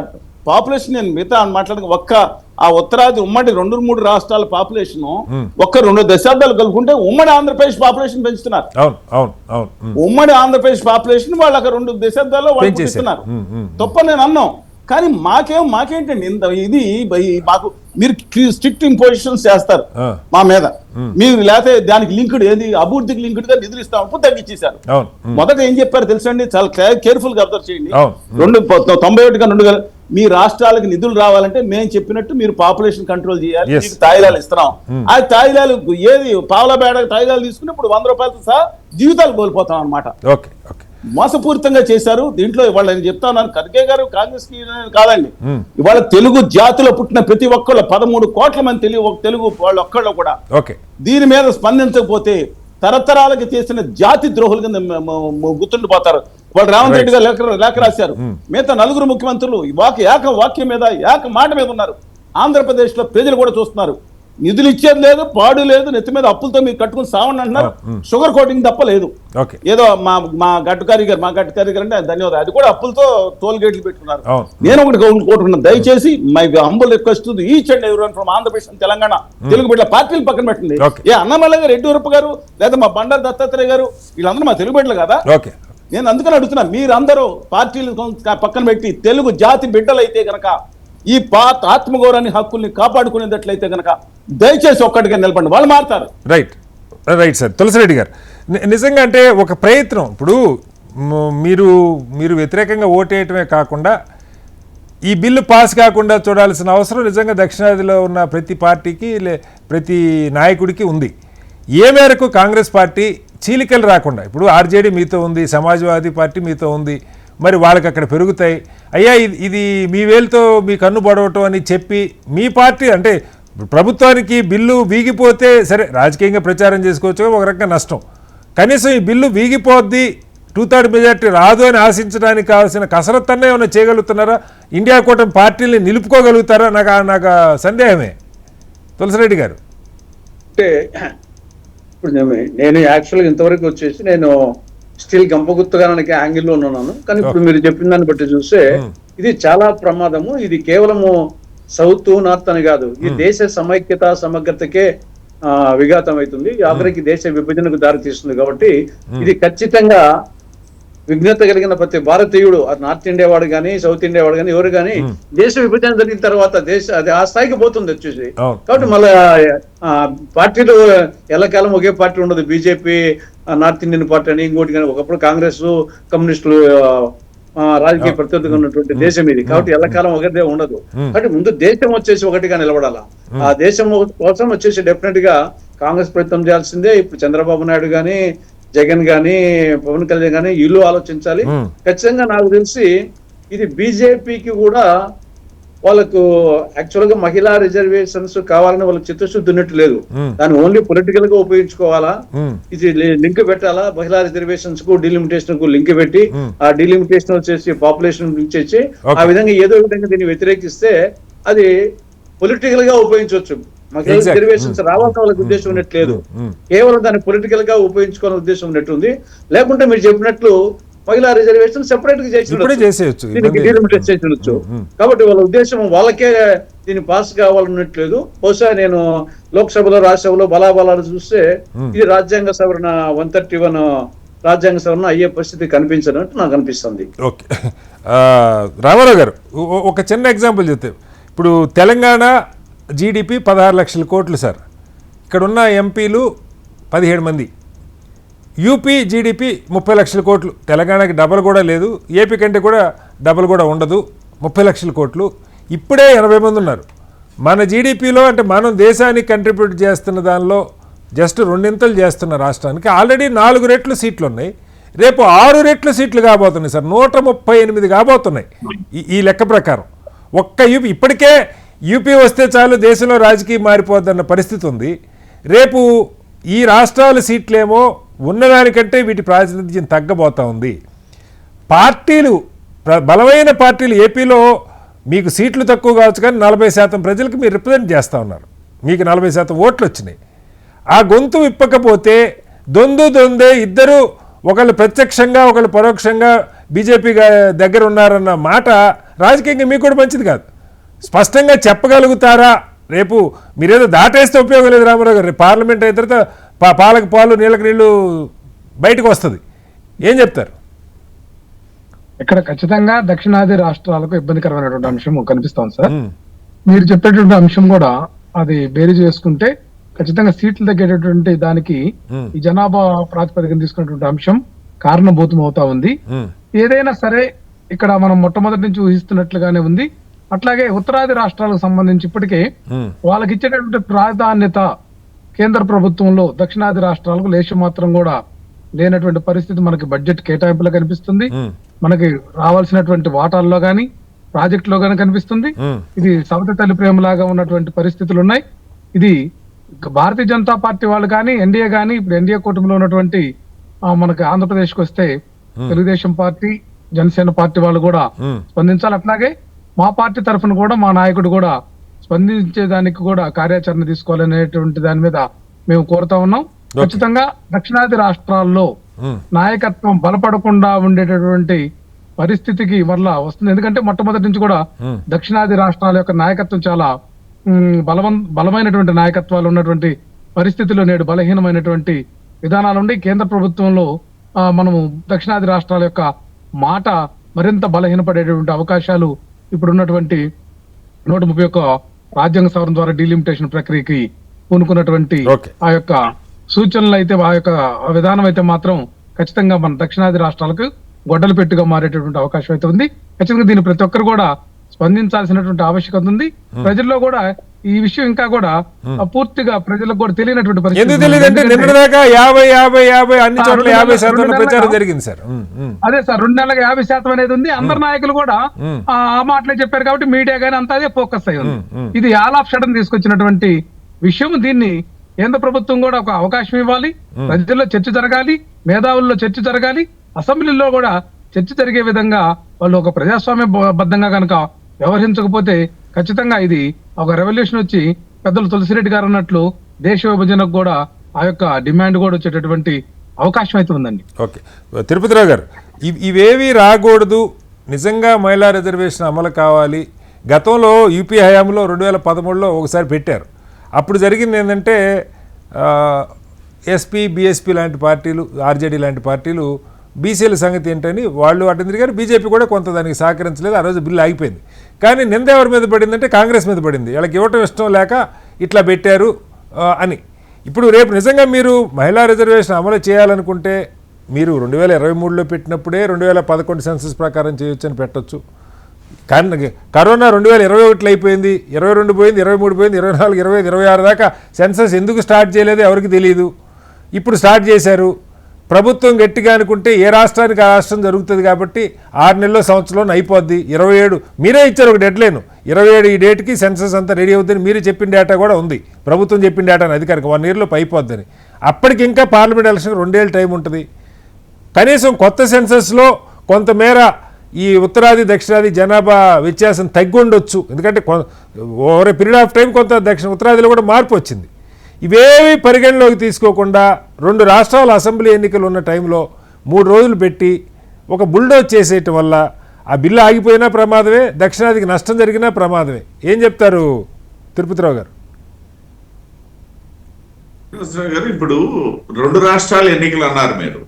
పాపులేషన్, నేను మిగతా మాట్లాడక ఆ ఉత్తరాది ఉమ్మడి 2-3 రాష్ట్రాల పాపులేషన్ 2 దశాబ్దాలు కలుపుకుంటే ఉమ్మడి ఆంధ్రప్రదేశ్ పాపులేషన్ పెంచుతున్నారు. ఉమ్మడి ఆంధ్రప్రదేశ్ పాపులేషన్ వాళ్ళు 2 దశాబ్దాల్లో వాళ్ళు పెంచుతున్నారు. తప్ప నేను అన్నాం. కానీ మాకేంటండి ఇంత ఇది? మాకు మీరు స్ట్రిక్ట్ ఇంపోజిషన్స్ చేస్తారు మా మీద, మీరు లేకపోతే దానికి లింక్డ్ ఏది అభివృద్ధికి లింక్డ్ గా నిధులు ఇస్తామప్పుడు తగ్గించేశారు. మొదట ఏం చెప్పారు తెలుసండి? చాలా కేర్ఫుల్ గా అబ్జర్వ్ చేయండి. 1991 మీ రాష్ట్రాలకు నిధులు రావాలంటే మేము చెప్పినట్టు మీరు పాపులేషన్ కంట్రోల్ చేయాలి, మీకు తాయిలాలు ఇస్తున్నాం. ఆ తాయిలాలు ఏది పావుల బేడ తాయిలాలు తీసుకుని ఇప్పుడు 100 రూపాయలతో సహా జీవితాలు కోల్పోతాం అనమాట. మోసపూరితంగా చేశారు. దీంట్లో ఇవాళ నేను చెప్తాను, ఖర్గే గారు కాంగ్రెస్ కి కాదండి, ఇవాళ తెలుగు జాతిలో పుట్టిన ప్రతి ఒక్కళ్ళు 13 కోట్ల మంది తెలుగు వాళ్ళు ఒక్కళ్ళు కూడా దీని మీద స్పందించకపోతే తరతరాలకి చేసిన జాతి ద్రోహులు కింద గుర్తుండిపోతారు. వాళ్ళు రేవంత్ రెడ్డి గారు లేఖ రాశారు. మిగతా 4 ముఖ్యమంత్రులు వాక్యం మీద ఏక మాట మీద ఉన్నారు. ఆంధ్రప్రదేశ్ లో ప్రజలు కూడా చూస్తున్నారు. నిధులు ఇచ్చేది లేదు, పాడు లేదు, నెత్తి మీద అప్పులతో మీరు కట్టుకుని సావండి అంటున్నారు. షుగర్ కోటింగ్ తప్ప లేదు. ఏదో మా గడ్కరీ గారు అంటే ధన్యవాదాలు, అది కూడా అప్పులతో టోల్ గేట్లు పెట్టుకున్నారు. నేను ఒకటి కోరుకున్నాను, దయచేసి my humble request to each and everyone from Andhra Pradesh and Telangana, Telugu బిడ్డల పార్టీలు పక్కన పెట్టండి. అన్నమల్ల గారు, రెడ్డి ఉరప్ప గారు, లేదా మా బండారు దత్తాత్రేయ గారు, వీళ్ళందరూ మా తెలుగు బిడ్డలు కదా. నేను అందుకని అడుగుతున్నా, మీరందరూ పార్టీలు పక్కన పెట్టి తెలుగు జాతి బిడ్డలైతే గనక ఈ ఆత్మగౌరవాన్ని హక్కుల్ని కాపాడుకునేటట్లయితే గనక దయచేసి ఒక్కటిగా నిలబడి వాళ్ళు మారుతారు. Right right sir. తులసిరెడ్డి గారు, నిజంగా అంటే ఒక ప్రయత్నం, ఇప్పుడు మీరు వ్యతిరేకంగా ఓటేయటమే కాకుండా ఈ బిల్లు పాస్ కాకుండా చూడాల్సిన అవసరం నిజంగా దక్షిణాదిలో ఉన్న ప్రతి పార్టీకి ప్రతి నాయకుడికి ఉంది. ఏ మేరకు కాంగ్రెస్ పార్టీ చీలికలు రాకుండా, ఇప్పుడు ఆర్జేడీ మీతో ఉంది, సమాజ్వాదీ పార్టీ మీతో ఉంది, మరి వాళ్ళకి అక్కడ పెరుగుతాయి, అయ్యా ఇది మీ వేలుతో మీ కన్ను పడవటం అని చెప్పి మీ పార్టీ అంటే ప్రభుత్వానికి బిల్లు వీగిపోతే సరే రాజకీయంగా ప్రచారం చేసుకోవచ్చు, ఒక రకంగా నష్టం. కనీసం ఈ బిల్లు వీగిపోద్ది, 2/3 మెజార్టీ రాదు అని ఆశించడానికి కావాల్సిన కసరత్తన్నే ఏమైనా చేయగలుగుతున్నారా? ఇండియా కూటమి పార్టీని నిలుపుకోగలుగుతారా? నాకు సందేహమే. తులసిరెడ్డి గారు, అంటే ఇప్పుడు నేను యాక్చువల్గా ఇంతవరకు వచ్చేసి నేను స్టిల్ గంపగుత్తగానికి యాంగిల్లో ఉన్నాను. కానీ ఇప్పుడు మీరు చెప్పిన దాన్ని బట్టి చూస్తే ఇది చాలా ప్రమాదము. ఇది కేవలము సౌత్ నార్త్ అని కాదు, ఈ దేశ సమైక్యత సమగ్రతకే విఘాతం అవుతుంది, ఆఖరికి దేశ విభజనకు దారితీస్తుంది. కాబట్టి ఇది ఖచ్చితంగా విఘ్నత కలిగిన ప్రతి భారతీయుడు, నార్త్ ఇండియా వాడు కానీ సౌత్ ఇండియా వాడు కానీ ఎవరు కానీ దేశ విభజన జరిగిన తర్వాత అది ఆ స్థాయికి పోతుంది వచ్చేసి. కాబట్టి మళ్ళీ పార్టీలు ఎల్లకాలం ఒకే పార్టీ ఉండదు. బీజేపీ నార్త్ ఇండియన్ పార్టీ అని ఇంకోటి కానీ, ఒకప్పుడు కాంగ్రెస్ కమ్యూనిస్టులు రాజకీయ ప్రత్యర్థిగా ఉన్నటువంటి దేశం ఇది. కాబట్టి ఎల్లకాలం ఒకటే ఉండదు. కాబట్టి ముందు దేశం వచ్చేసి ఒకటిగా నిలబడాలా. ఆ దేశం కోసం వచ్చేసి డెఫినెట్ గా కాంగ్రెస్ ప్రయత్నం చేయాల్సిందే. ఇప్పుడు చంద్రబాబు నాయుడు గాని, జగన్ గాని, పవన్ కళ్యాణ్ గాని వీళ్ళు ఆలోచించాలి. ఖచ్చితంగా నాకు తెలిసి ఇది బీజేపీకి కూడా వాళ్ళకు యాక్చువల్ గా మహిళా రిజర్వేషన్స్ కావాలని వాళ్ళకి చిత్తశుద్ధి ఉన్నట్టు లేదు. దాన్ని ఓన్లీ పొలిటికల్ గా ఉపయోగించుకోవాలా, ఇది లింక్ పెట్టాలా, మహిళా రిజర్వేషన్స్ కు డిలిమిటేషన్ కు లింక్ పెట్టి ఆ డిలిమిటేషన్ వచ్చేసి పాపులేషన్ లింక్ చేసి ఆ విధంగా ఏదో విధంగా దీన్ని వ్యతిరేకిస్తే అది పొలిటికల్ గా ఉపయోగించవచ్చు. మహిళా రిజర్వేషన్స్ రావాల్సిన వాళ్ళకి ఉద్దేశం ఉన్నట్లేదు, కేవలం దాన్ని పొలిటికల్ గా ఉపయోగించుకోవాలని ఉద్దేశం ఉన్నట్టుంది. లేకుంటే మీరు చెప్పినట్లు మహిళా రిజర్వేషన్ సెపరేట్ గా చేసి కాబట్టి వాళ్ళ ఉద్దేశం వాళ్ళకే దీన్ని పాస్ కావాలన్నట్లేదు. బహుశా నేను లోక్సభలో రాజ్యసభలో బలాబలాలు చూస్తే ఇది రాజ్యాంగ సవరణ 131 రాజ్యాంగ సవరణ అయ్యే పరిస్థితి కనిపించినట్టు నాకు అనిపిస్తుంది. ఓకే, రామారావు గారు ఒక చిన్న ఎగ్జాంపుల్ చెప్తే, ఇప్పుడు తెలంగాణ జీడిపి 16 లక్షల కోట్లు సార్, ఇక్కడ ఉన్న ఎంపీలు 17 మంది, యూపీ జీడిపి 30 లక్షల కోట్లు, తెలంగాణకి డబల్ కూడా లేదు, ఏపీ కంటే కూడా డబల్ కూడా ఉండదు, 30 లక్షల కోట్లు. ఇప్పుడే 80 మంది ఉన్నారు. మన జీడిపిలో అంటే మనం దేశానికి కంట్రిబ్యూట్ చేస్తున్న దానిలో జస్ట్ 2 చేస్తున్న రాష్ట్రానికి ఆల్రెడీ 4 రెట్లు సీట్లు ఉన్నాయి. రేపు 6 రెట్లు సీట్లు కాబోతున్నాయి సార్, 138 కాబోతున్నాయి ఈ లెక్క ప్రకారం. ఒక్క యూపీ ఇప్పటికే యూపీ వస్తే చాలు దేశంలో రాజకీయం మారిపోద్దన్న పరిస్థితి ఉంది. రేపు ఈ రాష్ట్రాల సీట్లేమో ఉన్నదానికంటే వీటి ప్రాతినిధ్యం తగ్గబోతా ఉంది. పార్టీలు బలమైన పార్టీలు ఏపీలో మీకు సీట్లు తక్కువ కావచ్చు కానీ 40% ప్రజలకు మీరు రిప్రజెంట్ చేస్తూ ఉన్నారు, మీకు 40% ఓట్లు వచ్చినాయి. ఆ గొంతు విప్పకపోతే దొందే ఇద్దరు, ఒకళ్ళు ప్రత్యక్షంగా ఒకళ్ళు పరోక్షంగా బీజేపీ దగ్గర ఉన్నారన్న మాట రాజకీయంగా మీకు కూడా మంచిది కాదు. స్పష్టంగా చెప్పగలుగుతారా? రేపు మీరేదో దాటేస్తే ఉపయోగం లేదు రామారావు గారు, పార్లమెంట్ అయిన తర్వాత పాలకు పాలు నీళ్ళకి నీళ్లు బయటకు వస్తుంది. ఏం చెప్తారు? ఇక్కడ ఖచ్చితంగా దక్షిణాది రాష్ట్రాలకు ఇబ్బందికరమైనటువంటి అంశం కనిపిస్తోంది సార్. మీరు చెప్పేటువంటి అంశం కూడా అది బేరీ చేసుకుంటే ఖచ్చితంగా సీట్లు తగ్గేటటువంటి దానికి ఈ జనాభా ప్రాతిపదికన తీసుకున్నటువంటి అంశం కారణభూతం అవుతా ఉంది. ఏదైనా సరే ఇక్కడ మనం మొట్టమొదటి నుంచి ఊహిస్తున్నట్లుగానే ఉంది. అట్లాగే ఉత్తరాది రాష్ట్రాలకు సంబంధించి ఇప్పటికే వాళ్ళకి ఇచ్చేటటువంటి ప్రాధాన్యత కేంద్ర ప్రభుత్వంలో దక్షిణాది రాష్ట్రాలకు లేశం మాత్రం కూడా లేనటువంటి పరిస్థితి మనకి బడ్జెట్ కేటాయింపులో కనిపిస్తుంది, మనకి రావాల్సినటువంటి వాటాల్లో గాని ప్రాజెక్టులో గాని కనిపిస్తుంది. ఇది సవతి తల్లి ప్రేమలాగా ఉన్నటువంటి పరిస్థితులు ఉన్నాయి. ఇది భారతీయ జనతా పార్టీ వాళ్ళు కానీ ఎన్డీఏ కానీ, ఇప్పుడు ఎన్డీఏ కూటమిలో ఉన్నటువంటి మనకి ఆంధ్రప్రదేశ్కి వస్తే తెలుగుదేశం పార్టీ, జనసేన పార్టీ వాళ్ళు కూడా స్పందించాలి. అట్లాగే మా పార్టీ తరఫున కూడా మా నాయకుడు కూడా స్పందించేదానికి కూడా కార్యాచరణ తీసుకోవాలనేటువంటి దాని మీద మేము కోరుతా ఉన్నాం. ఖచ్చితంగా దక్షిణాది రాష్ట్రాల్లో నాయకత్వం బలపడకుండా ఉండేటటువంటి పరిస్థితికి మరలా వస్తుంది. ఎందుకంటే మొట్టమొదటి నుంచి కూడా దక్షిణాది రాష్ట్రాల యొక్క నాయకత్వం చాలా బలమైనటువంటి నాయకత్వాలు ఉన్నటువంటి పరిస్థితుల్లో నేడు బలహీనమైనటువంటి విధానాలు ఉండి కేంద్ర ప్రభుత్వంలో మనము దక్షిణాది రాష్ట్రాల యొక్క మాట మరింత బలహీనపడేటువంటి అవకాశాలు ఇప్పుడున్నటువంటి 131 రాజ్యాంగ సవరణ ద్వారా డీలిమిటేషన్ ప్రక్రియకి పూనుకున్నటువంటి ఆ యొక్క సూచనలు అయితే ఆ యొక్క విధానం అయితే మాత్రం ఖచ్చితంగా మన దక్షిణాది రాష్ట్రాలకు గొడ్డలు పెట్టుగా మారేటటువంటి అవకాశం అయితే ఉంది. ఖచ్చితంగా దీన్ని ప్రతి ఒక్కరు కూడా స్పందించాల్సినటువంటి ఆవశ్యకత ఉంది. ప్రజల్లో కూడా ఈ విషయం ఇంకా కూడా పూర్తిగా ప్రజలకు కూడా తెలియనటువంటి పరిస్థితి. అదే సార్ 2 నెలలకు 50% అనేది ఉంది. అందరు నాయకులు కూడా ఆ మాటలే చెప్పారు కాబట్టి మీడియా గానీ అంతా అదే ఫోకస్ అయ్యి ఉంది. ఇది ఆల్ ఆఫ్ సడన్ తీసుకొచ్చినటువంటి విషయం. దీన్ని కేంద్ర ప్రభుత్వం కూడా ఒక అవకాశం ఇవ్వాలి. ప్రజల్లో చర్చ జరగాలి, మేధావుల్లో చర్చ జరగాలి, అసెంబ్లీలో కూడా చర్చ జరిగే విధంగా వాళ్ళు ఒక ప్రజాస్వామ్య బద్ధంగా కనుక వ్యవహరించకపోతే ఖచ్చితంగా ఇది ఒక రెవల్యూషన్ వచ్చి పెద్దలు తులసిరెడ్డి గారు అన్నట్లు దేశ విభజనకు కూడా ఆ యొక్క డిమాండ్ కూడా వచ్చేటటువంటి అవకాశం అయితే ఉందండి. ఓకే, తిరుపతిరావు గారు, ఇవేవి రాకూడదు, నిజంగా మహిళా రిజర్వేషన్ అమలు కావాలి. గతంలో యూపీ హయాంలో 2013లో ఒకసారి పెట్టారు. అప్పుడు జరిగింది ఏంటంటే ఎస్పీ బీఎస్పీ లాంటి పార్టీలు, ఆర్జేడీ లాంటి పార్టీలు బీసీల సంగతి ఏంటని వాళ్ళు అటు తిరిగారు. బీజేపీ కూడా కొంత దానికి సహకరించలేదు. ఆ రోజు బిల్లు ఆగిపోయింది. కానీ నింద ఎవరి మీద పడిందంటే కాంగ్రెస్ మీద పడింది. వీళ్ళకి ఇవ్వటం ఇష్టం లేక ఇట్లా పెట్టారు అని. ఇప్పుడు రేపు నిజంగా మీరు మహిళా రిజర్వేషన్ అమలు చేయాలనుకుంటే మీరు 2023లో పెట్టినప్పుడే 2011 సెన్సస్ ప్రకారం చేయొచ్చని పెట్టొచ్చు. కానీ కరోనా 2021లో అయిపోయింది, 22 పోయింది, 23 పోయింది, 24, 25, 26 దాకా సెన్సస్ ఎందుకు స్టార్ట్ చేయలేదో ఎవరికి తెలియదు. ఇప్పుడు స్టార్ట్ చేశారు. ప్రభుత్వం గట్టిగా అనుకుంటే ఏ రాష్ట్రానికి ఆ రాష్ట్రం జరుగుతుంది కాబట్టి 6 నెలల్లో సంవత్సరంలో అయిపోద్ది. 27 మీరే ఇచ్చారు ఒక డెడ్లైన్, 27 ఈ డేట్కి సెన్సస్ అంతా రెడీ అవుతుందని మీరు చెప్పిన డేటా కూడా ఉంది. ప్రభుత్వం చెప్పిన డేటాని అధికారికి 1 ఇయర్లోపు అయిపోద్దని. అప్పటికి ఇంకా పార్లమెంట్ ఎలక్షన్ 2 ఏళ్ళ టైం ఉంటుంది. కనీసం కొత్త సెన్సస్లో కొంతమేర ఈ ఉత్తరాది దక్షిణాది జనాభా వ్యత్యాసం తగ్గి ఉండొచ్చు. ఎందుకంటే over a period of time కొంత ఉత్తరాదిలో కూడా మార్పు వచ్చింది. ఇవేవి పరిగణలోకి తీసుకోకుండా 2 రాష్ట్రాల అసెంబ్లీ ఎన్నికలు ఉన్న టైంలో 3 రోజులు పెట్టి ఒక బుల్డోజ్ చేసేయటం వల్ల ఆ బిల్లు ఆగిపోయినా ప్రమాదమే, దక్షిణాదికి నష్టం జరిగినా ప్రమాదమే. ఏం చెప్తారు తిరుపతిరావు గారు? ఇప్పుడు 2 రాష్ట్రాల ఎన్నికలు అన్నారు మీరు.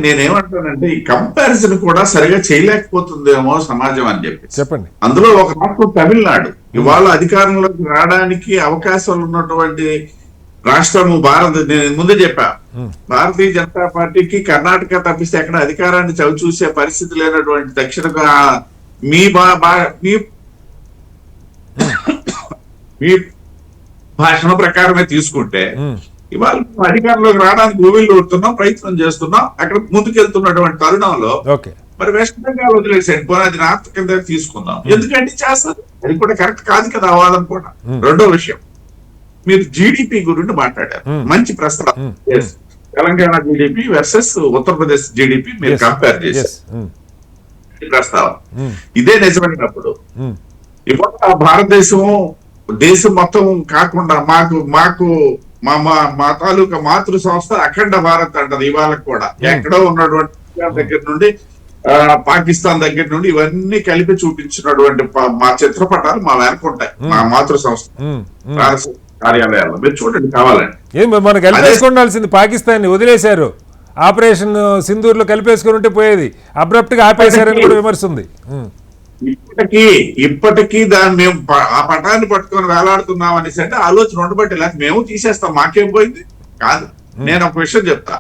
నేనేమంటానంటే ఈ కంపారిజన్ కూడా సరిగా చేయలేకపోతుందేమో సమాజం అని చెప్పండి. అందులో ఒక రాష్ట్రం తమిళనాడు ఇవాళ అధికారంలోకి రావడానికి అవకాశాలు ఉన్నటువంటి రాష్ట్రము నేను ముందే చెప్పా. భారతీయ జనతా పార్టీకి కర్ణాటక తప్పిస్తే ఎక్కడ అధికారాన్ని చవిచూసే పరిస్థితి లేనటువంటి దక్షిణ మీ భాషణ ప్రకారమే తీసుకుంటే ఇవాళ అధికారంలోకి రావడానికి ఊవిళ్ళు కొడుతున్నాం, ప్రయత్నం చేస్తున్నాం. అక్కడ ముందుకెళ్తున్నటువంటి తరుణంలో మరి వెస్ట్ బెంగాల్ వదిలేసేయండి, పోనీ అది నార్త్ కింద తీసుకుందాం. ఎందుకంటే చేస్తారు, అది కూడా కరెక్ట్ కాదు కదా ఆ వాదన కూడా. రెండో విషయం, మీరు జీడిపి గురించి మాట్లాడారు, మంచి ప్రస్తావన. Telangana GDP versus Uttar Pradesh GDP మీరు కంపేర్ చేసి ప్రస్తావన ఇదే నిజమైనప్పుడు ఇవాళ భారతదేశం దేశం మొత్తం కాకుండా మాకు మా తాలూకా మాతృ సంస్థ అఖండ భారత్ అంటది. ఇవాళ కూడా ఎక్కడో ఉన్నటువంటి దగ్గర నుండి పాకిస్తాన్ దగ్గర నుండి ఇవన్నీ కలిపి చూపించినటువంటి మా చిత్రపటాలు మా వెనకుంటాయి మా మాతృ సంస్థ కార్యాలయాల్లో. మీరు చూడండి కావాలండి. మనం కలిపేసుకుండాల్సింది పాకిస్తాన్ వదిలేశారు. ఆపరేషన్ సింధూర్ లో కలిపేసుకుని ఉంటే పోయేది, అబ్రప్ట్ గా ఆపేశారని కూడా విమర్శ ఉంది. ఇప్పటికీ దాన్ని మేము ఆ పటాన్ని పట్టుకొని వేలాడుతున్నాం అనేసి అంటే ఆలోచన ఉండబట్టి లేకపోతే మేము తీసేస్తాం, మాకేం పోయింది కాదు. నేను ఒక విషయం చెప్తా,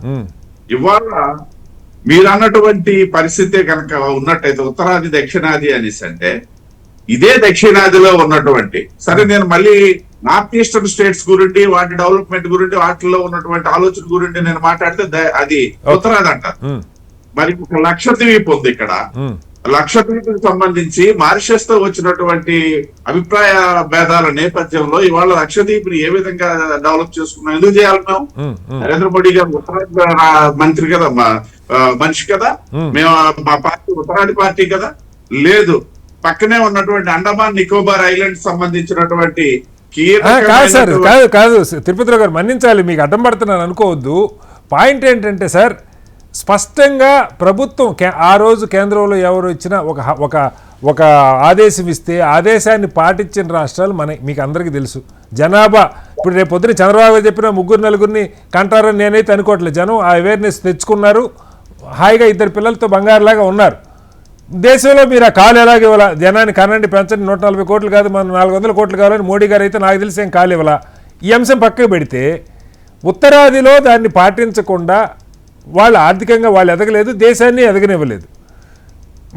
ఇవాళ మీరు అన్నటువంటి పరిస్థితే కనుక ఉన్నట్టయితే ఉత్తరాది దక్షిణాది అనేసి అంటే ఇదే దక్షిణాదిలో ఉన్నటువంటి సరే నేను మళ్ళీ నార్త్ ఈస్టర్న్ స్టేట్స్ గురించి వాటి డెవలప్మెంట్ గురించి వాటిలో ఉన్నటువంటి ఆలోచన గురించి నేను మాట్లాడితే అది ఉత్తరాది అంటారు. మరి ఒక లక్షద్వీప్ ఉంది ఇక్కడ. లక్షద్వీప్కి సంబంధించి మారిషస్ తో వచ్చినటువంటి అభిప్రాయ భేదాల నేపథ్యంలో ఇవాళ లక్షద్వీప్ని ఏ విధంగా డెవలప్ చేసుకున్నాం, ఎందుకు చేయాలి మేము? నరేంద్ర మోడీ గారు ఉత్తరాది మంత్రి కదా, మనిషి కదా, మేము మా పార్టీ ఉత్తరాది పార్టీ కదా. లేదు, పక్కనే ఉన్నటువంటి అండమాన్ నికోబార్ ఐలాండ్ సంబంధించినటువంటి కాదు తిరుపతిరావు గారు, మన్నించాలి, మీకు అడ్డం పడుతున్నాను అనుకోవద్దు. పాయింట్ ఏంటంటే సార్, స్పష్టంగా ప్రభుత్వం ఆ రోజు కేంద్రంలో ఎవరు ఇచ్చినా ఒక ఆదేశం ఇస్తే ఆదేశాన్ని పాటించిన రాష్ట్రాలు మీకు అందరికీ తెలుసు. జనాభా ఇప్పుడు రేపు పొద్దున చంద్రబాబు చెప్పిన ముగ్గురు నలుగురిని కంటారని నేనైతే అనుకోవట్లేదు. జనం ఆ అవేర్నెస్ తెచ్చుకున్నారు, హాయిగా ఇద్దరు పిల్లలతో బంగారులాగా ఉన్నారు. దేశంలో మీరు ఆ కాలు ఎలాగ ఇవ్వాలా? జనాన్ని కనండి పెంచండి, 140 కోట్లు కాదు మనం 400 కోట్లు కావాలని మోడీ గారు అయితే నాకు తెలిసి ఏం కాలు ఇవ్వాలా. ఈ అంశం పక్కకు పెడితే ఉత్తరాదిలో దాన్ని పాటించకుండా వాళ్ళు ఆర్థికంగా వాళ్ళు ఎదగలేదు, దేశాన్ని ఎదగనివ్వలేదు.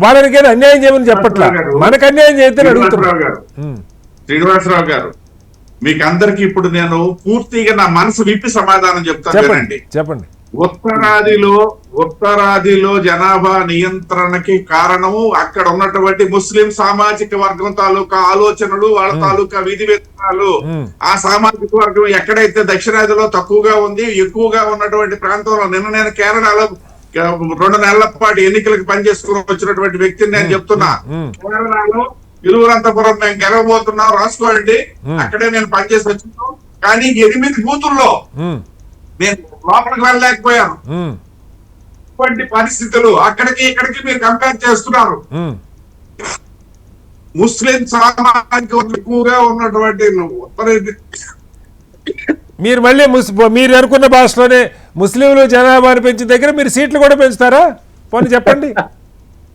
వాళ్ళకి ఏదో అన్యాయం చేయమని చెప్పట్లా, మనకు అన్యాయం చేస్తే అడుగుతున్నారు. శ్రీనివాసరావు గారు, మీకు అందరికి ఇప్పుడు నేను పూర్తిగా నా మనసు విప్పి సమాధానం చెప్తానండి. చెప్పండి. ఉత్తరాదిలో జనాభా నియంత్రణకి కారణము అక్కడ ఉన్నటువంటి ముస్లిం సామాజిక వర్గం తాలూకా ఆలోచనలు, వాళ్ళ తాలూకా విధి విధానాలు. ఆ సామాజిక వర్గం ఎక్కడైతే దక్షిణాదిలో తక్కువగా ఉంది, ఎక్కువగా ఉన్నటువంటి ప్రాంతంలో, నేను కేరళలో 2 నెలల పాటు ఎన్నికలకు పనిచేసుకుని వచ్చినటువంటి వ్యక్తిని నేను చెప్తున్నా. కేరళలో తిరువనంతపురం మేము గెలవబోతున్నాం, రాసుకోండి. అక్కడే నేను పనిచేసి వచ్చాను. కానీ 8 బూతుల్లో నేను లోపలికి వెళ్ళలేకపోయాను. ఇటువంటి పరిస్థితులు అక్కడికి ఇక్కడికి మీరు కంపేర్ చేస్తున్నారు. ముస్లిం సామాజిక ఎక్కువగా ఉన్నటువంటి మీరు మళ్ళీ మీరు అనుకున్న భాషలోనే ముస్లింలు జనాభాను పెంచిన దగ్గర మీరు సీట్లు కూడా పెంచుతారా? పోనీ చెప్పండి,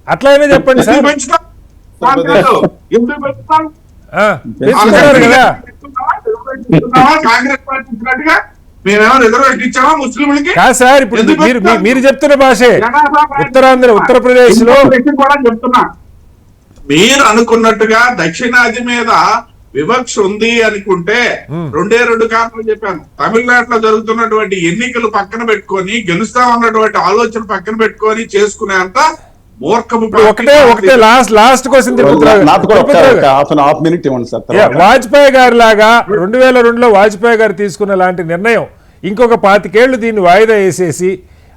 అట్లయినా చెప్పండి సార్. పెంచుతున్నారు కదా. కాంగ్రెస్ పార్టీ ఇచ్చినట్టుగా మేమేమో రిజర్వేషన్ ఇచ్చామా ముస్లింలకి? కాదు సార్, ఇప్పుడు మీరు చెప్తున్న భాషే ఉత్తరప్రదేశ్ లో కూడా చెప్తున్నా. మీరు అనుకున్నట్టుగా దక్షిణాది మీద వివక్ష ఉంది అనుకుంటే 2 కారణాలు చెప్పాను. తమిళనాడులో జరుగుతున్నటువంటి ఎన్నికలు పక్కన పెట్టుకొని, గెలుస్తా ఉన్నటువంటి ఆలోచన పక్కన పెట్టుకొని చేసుకునేంత మూర్ఖము. ఒకటే లాస్ట్ క్వశ్చన్ వాజ్పేయి గారి లాగా 2002లో వాజ్పేయి గారు తీసుకున్న లాంటి నిర్ణయం ఇంకొక 25 ఏళ్లు దీన్ని వాయిదా వేసేసి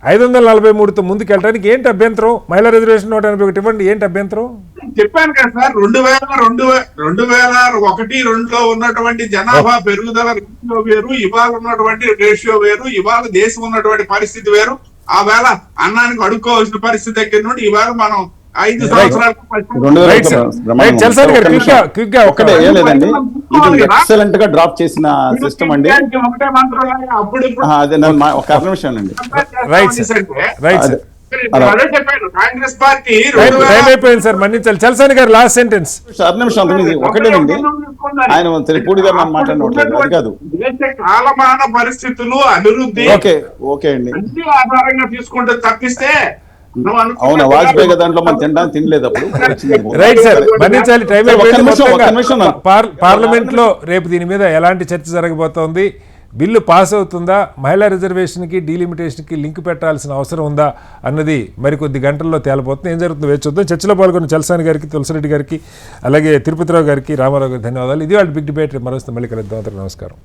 543తో ముందుకెళ్ళడానికి ఏంటి అభ్యంతరం? మహిళా రిజర్వేషన్ 181 ఇవ్వండి, ఏంటి అభ్యంతరం? చెప్పాను కదా సార్, 2001-2లో ఉన్నటువంటి జనాభా పెరుగుదల రేషియో వేరు, ఇవాళ ఉన్నటువంటి రేషియో వేరు, ఇవాళ దేశం ఉన్నటువంటి పరిస్థితి వేరు. ఆ వేళ అన్నానికి అడుక్కోవాల్సిన పరిస్థితి దగ్గర నుండి ఇవాళ మనం 5 సంవత్సరాలకు ఎక్సలెంట్ గా డ్రాప్ చేసిన సిస్టమ్ అండి. ఒకటే మంత్రం అప్పుడు ఒక నిమిషం అండి. అదే చెప్పాను. కాంగ్రెస్ పార్టీ అయిపోయింది సార్, మన్నించాలి. చలసాని గారు లాస్ట్ సెంటెన్స్. నిమిషం ఒకటేనండి, ఆయన పూడి గారు నన్ను మాట్లాడలేదు, అది కాదు. దేశ కాలమాన పరిస్థితులు, అభివృద్ధి ఓకే అండి ఆధారంగా తీసుకుంటే తప్పిస్తే అవునా, వాజ్పేయి దాంట్లో మనం తినలేదు అప్పుడు. రైట్ సార్, మన్నించాలి. టైం పార్లమెంట్ లో రేపు దీని మీద ఎలాంటి చర్చ జరగబోతోంది? బిల్లు పాస్ అవుతుందా? మహిళా రిజర్వేషన్కి డీలిమిటేషన్కి లింక్ పెట్టాల్సిన అవసరం ఉందా అన్నది మరికొద్ది గంటల్లో తేలబోతుంది. ఏం జరుగుతుందో వేచి చూద్దాం. చర్చలో పాల్గొన్న చలసాని గారికి, తులసిరెడ్డి గారికి, అలాగే తిరుపతిరావు గారికి, రామారావు గారికి ధన్యవాదాలు. ఇది వాళ్ళ బిగ్ డిబేట్. మరోస్తే మళ్ళీ కలుద్దాం. నమస్కారం.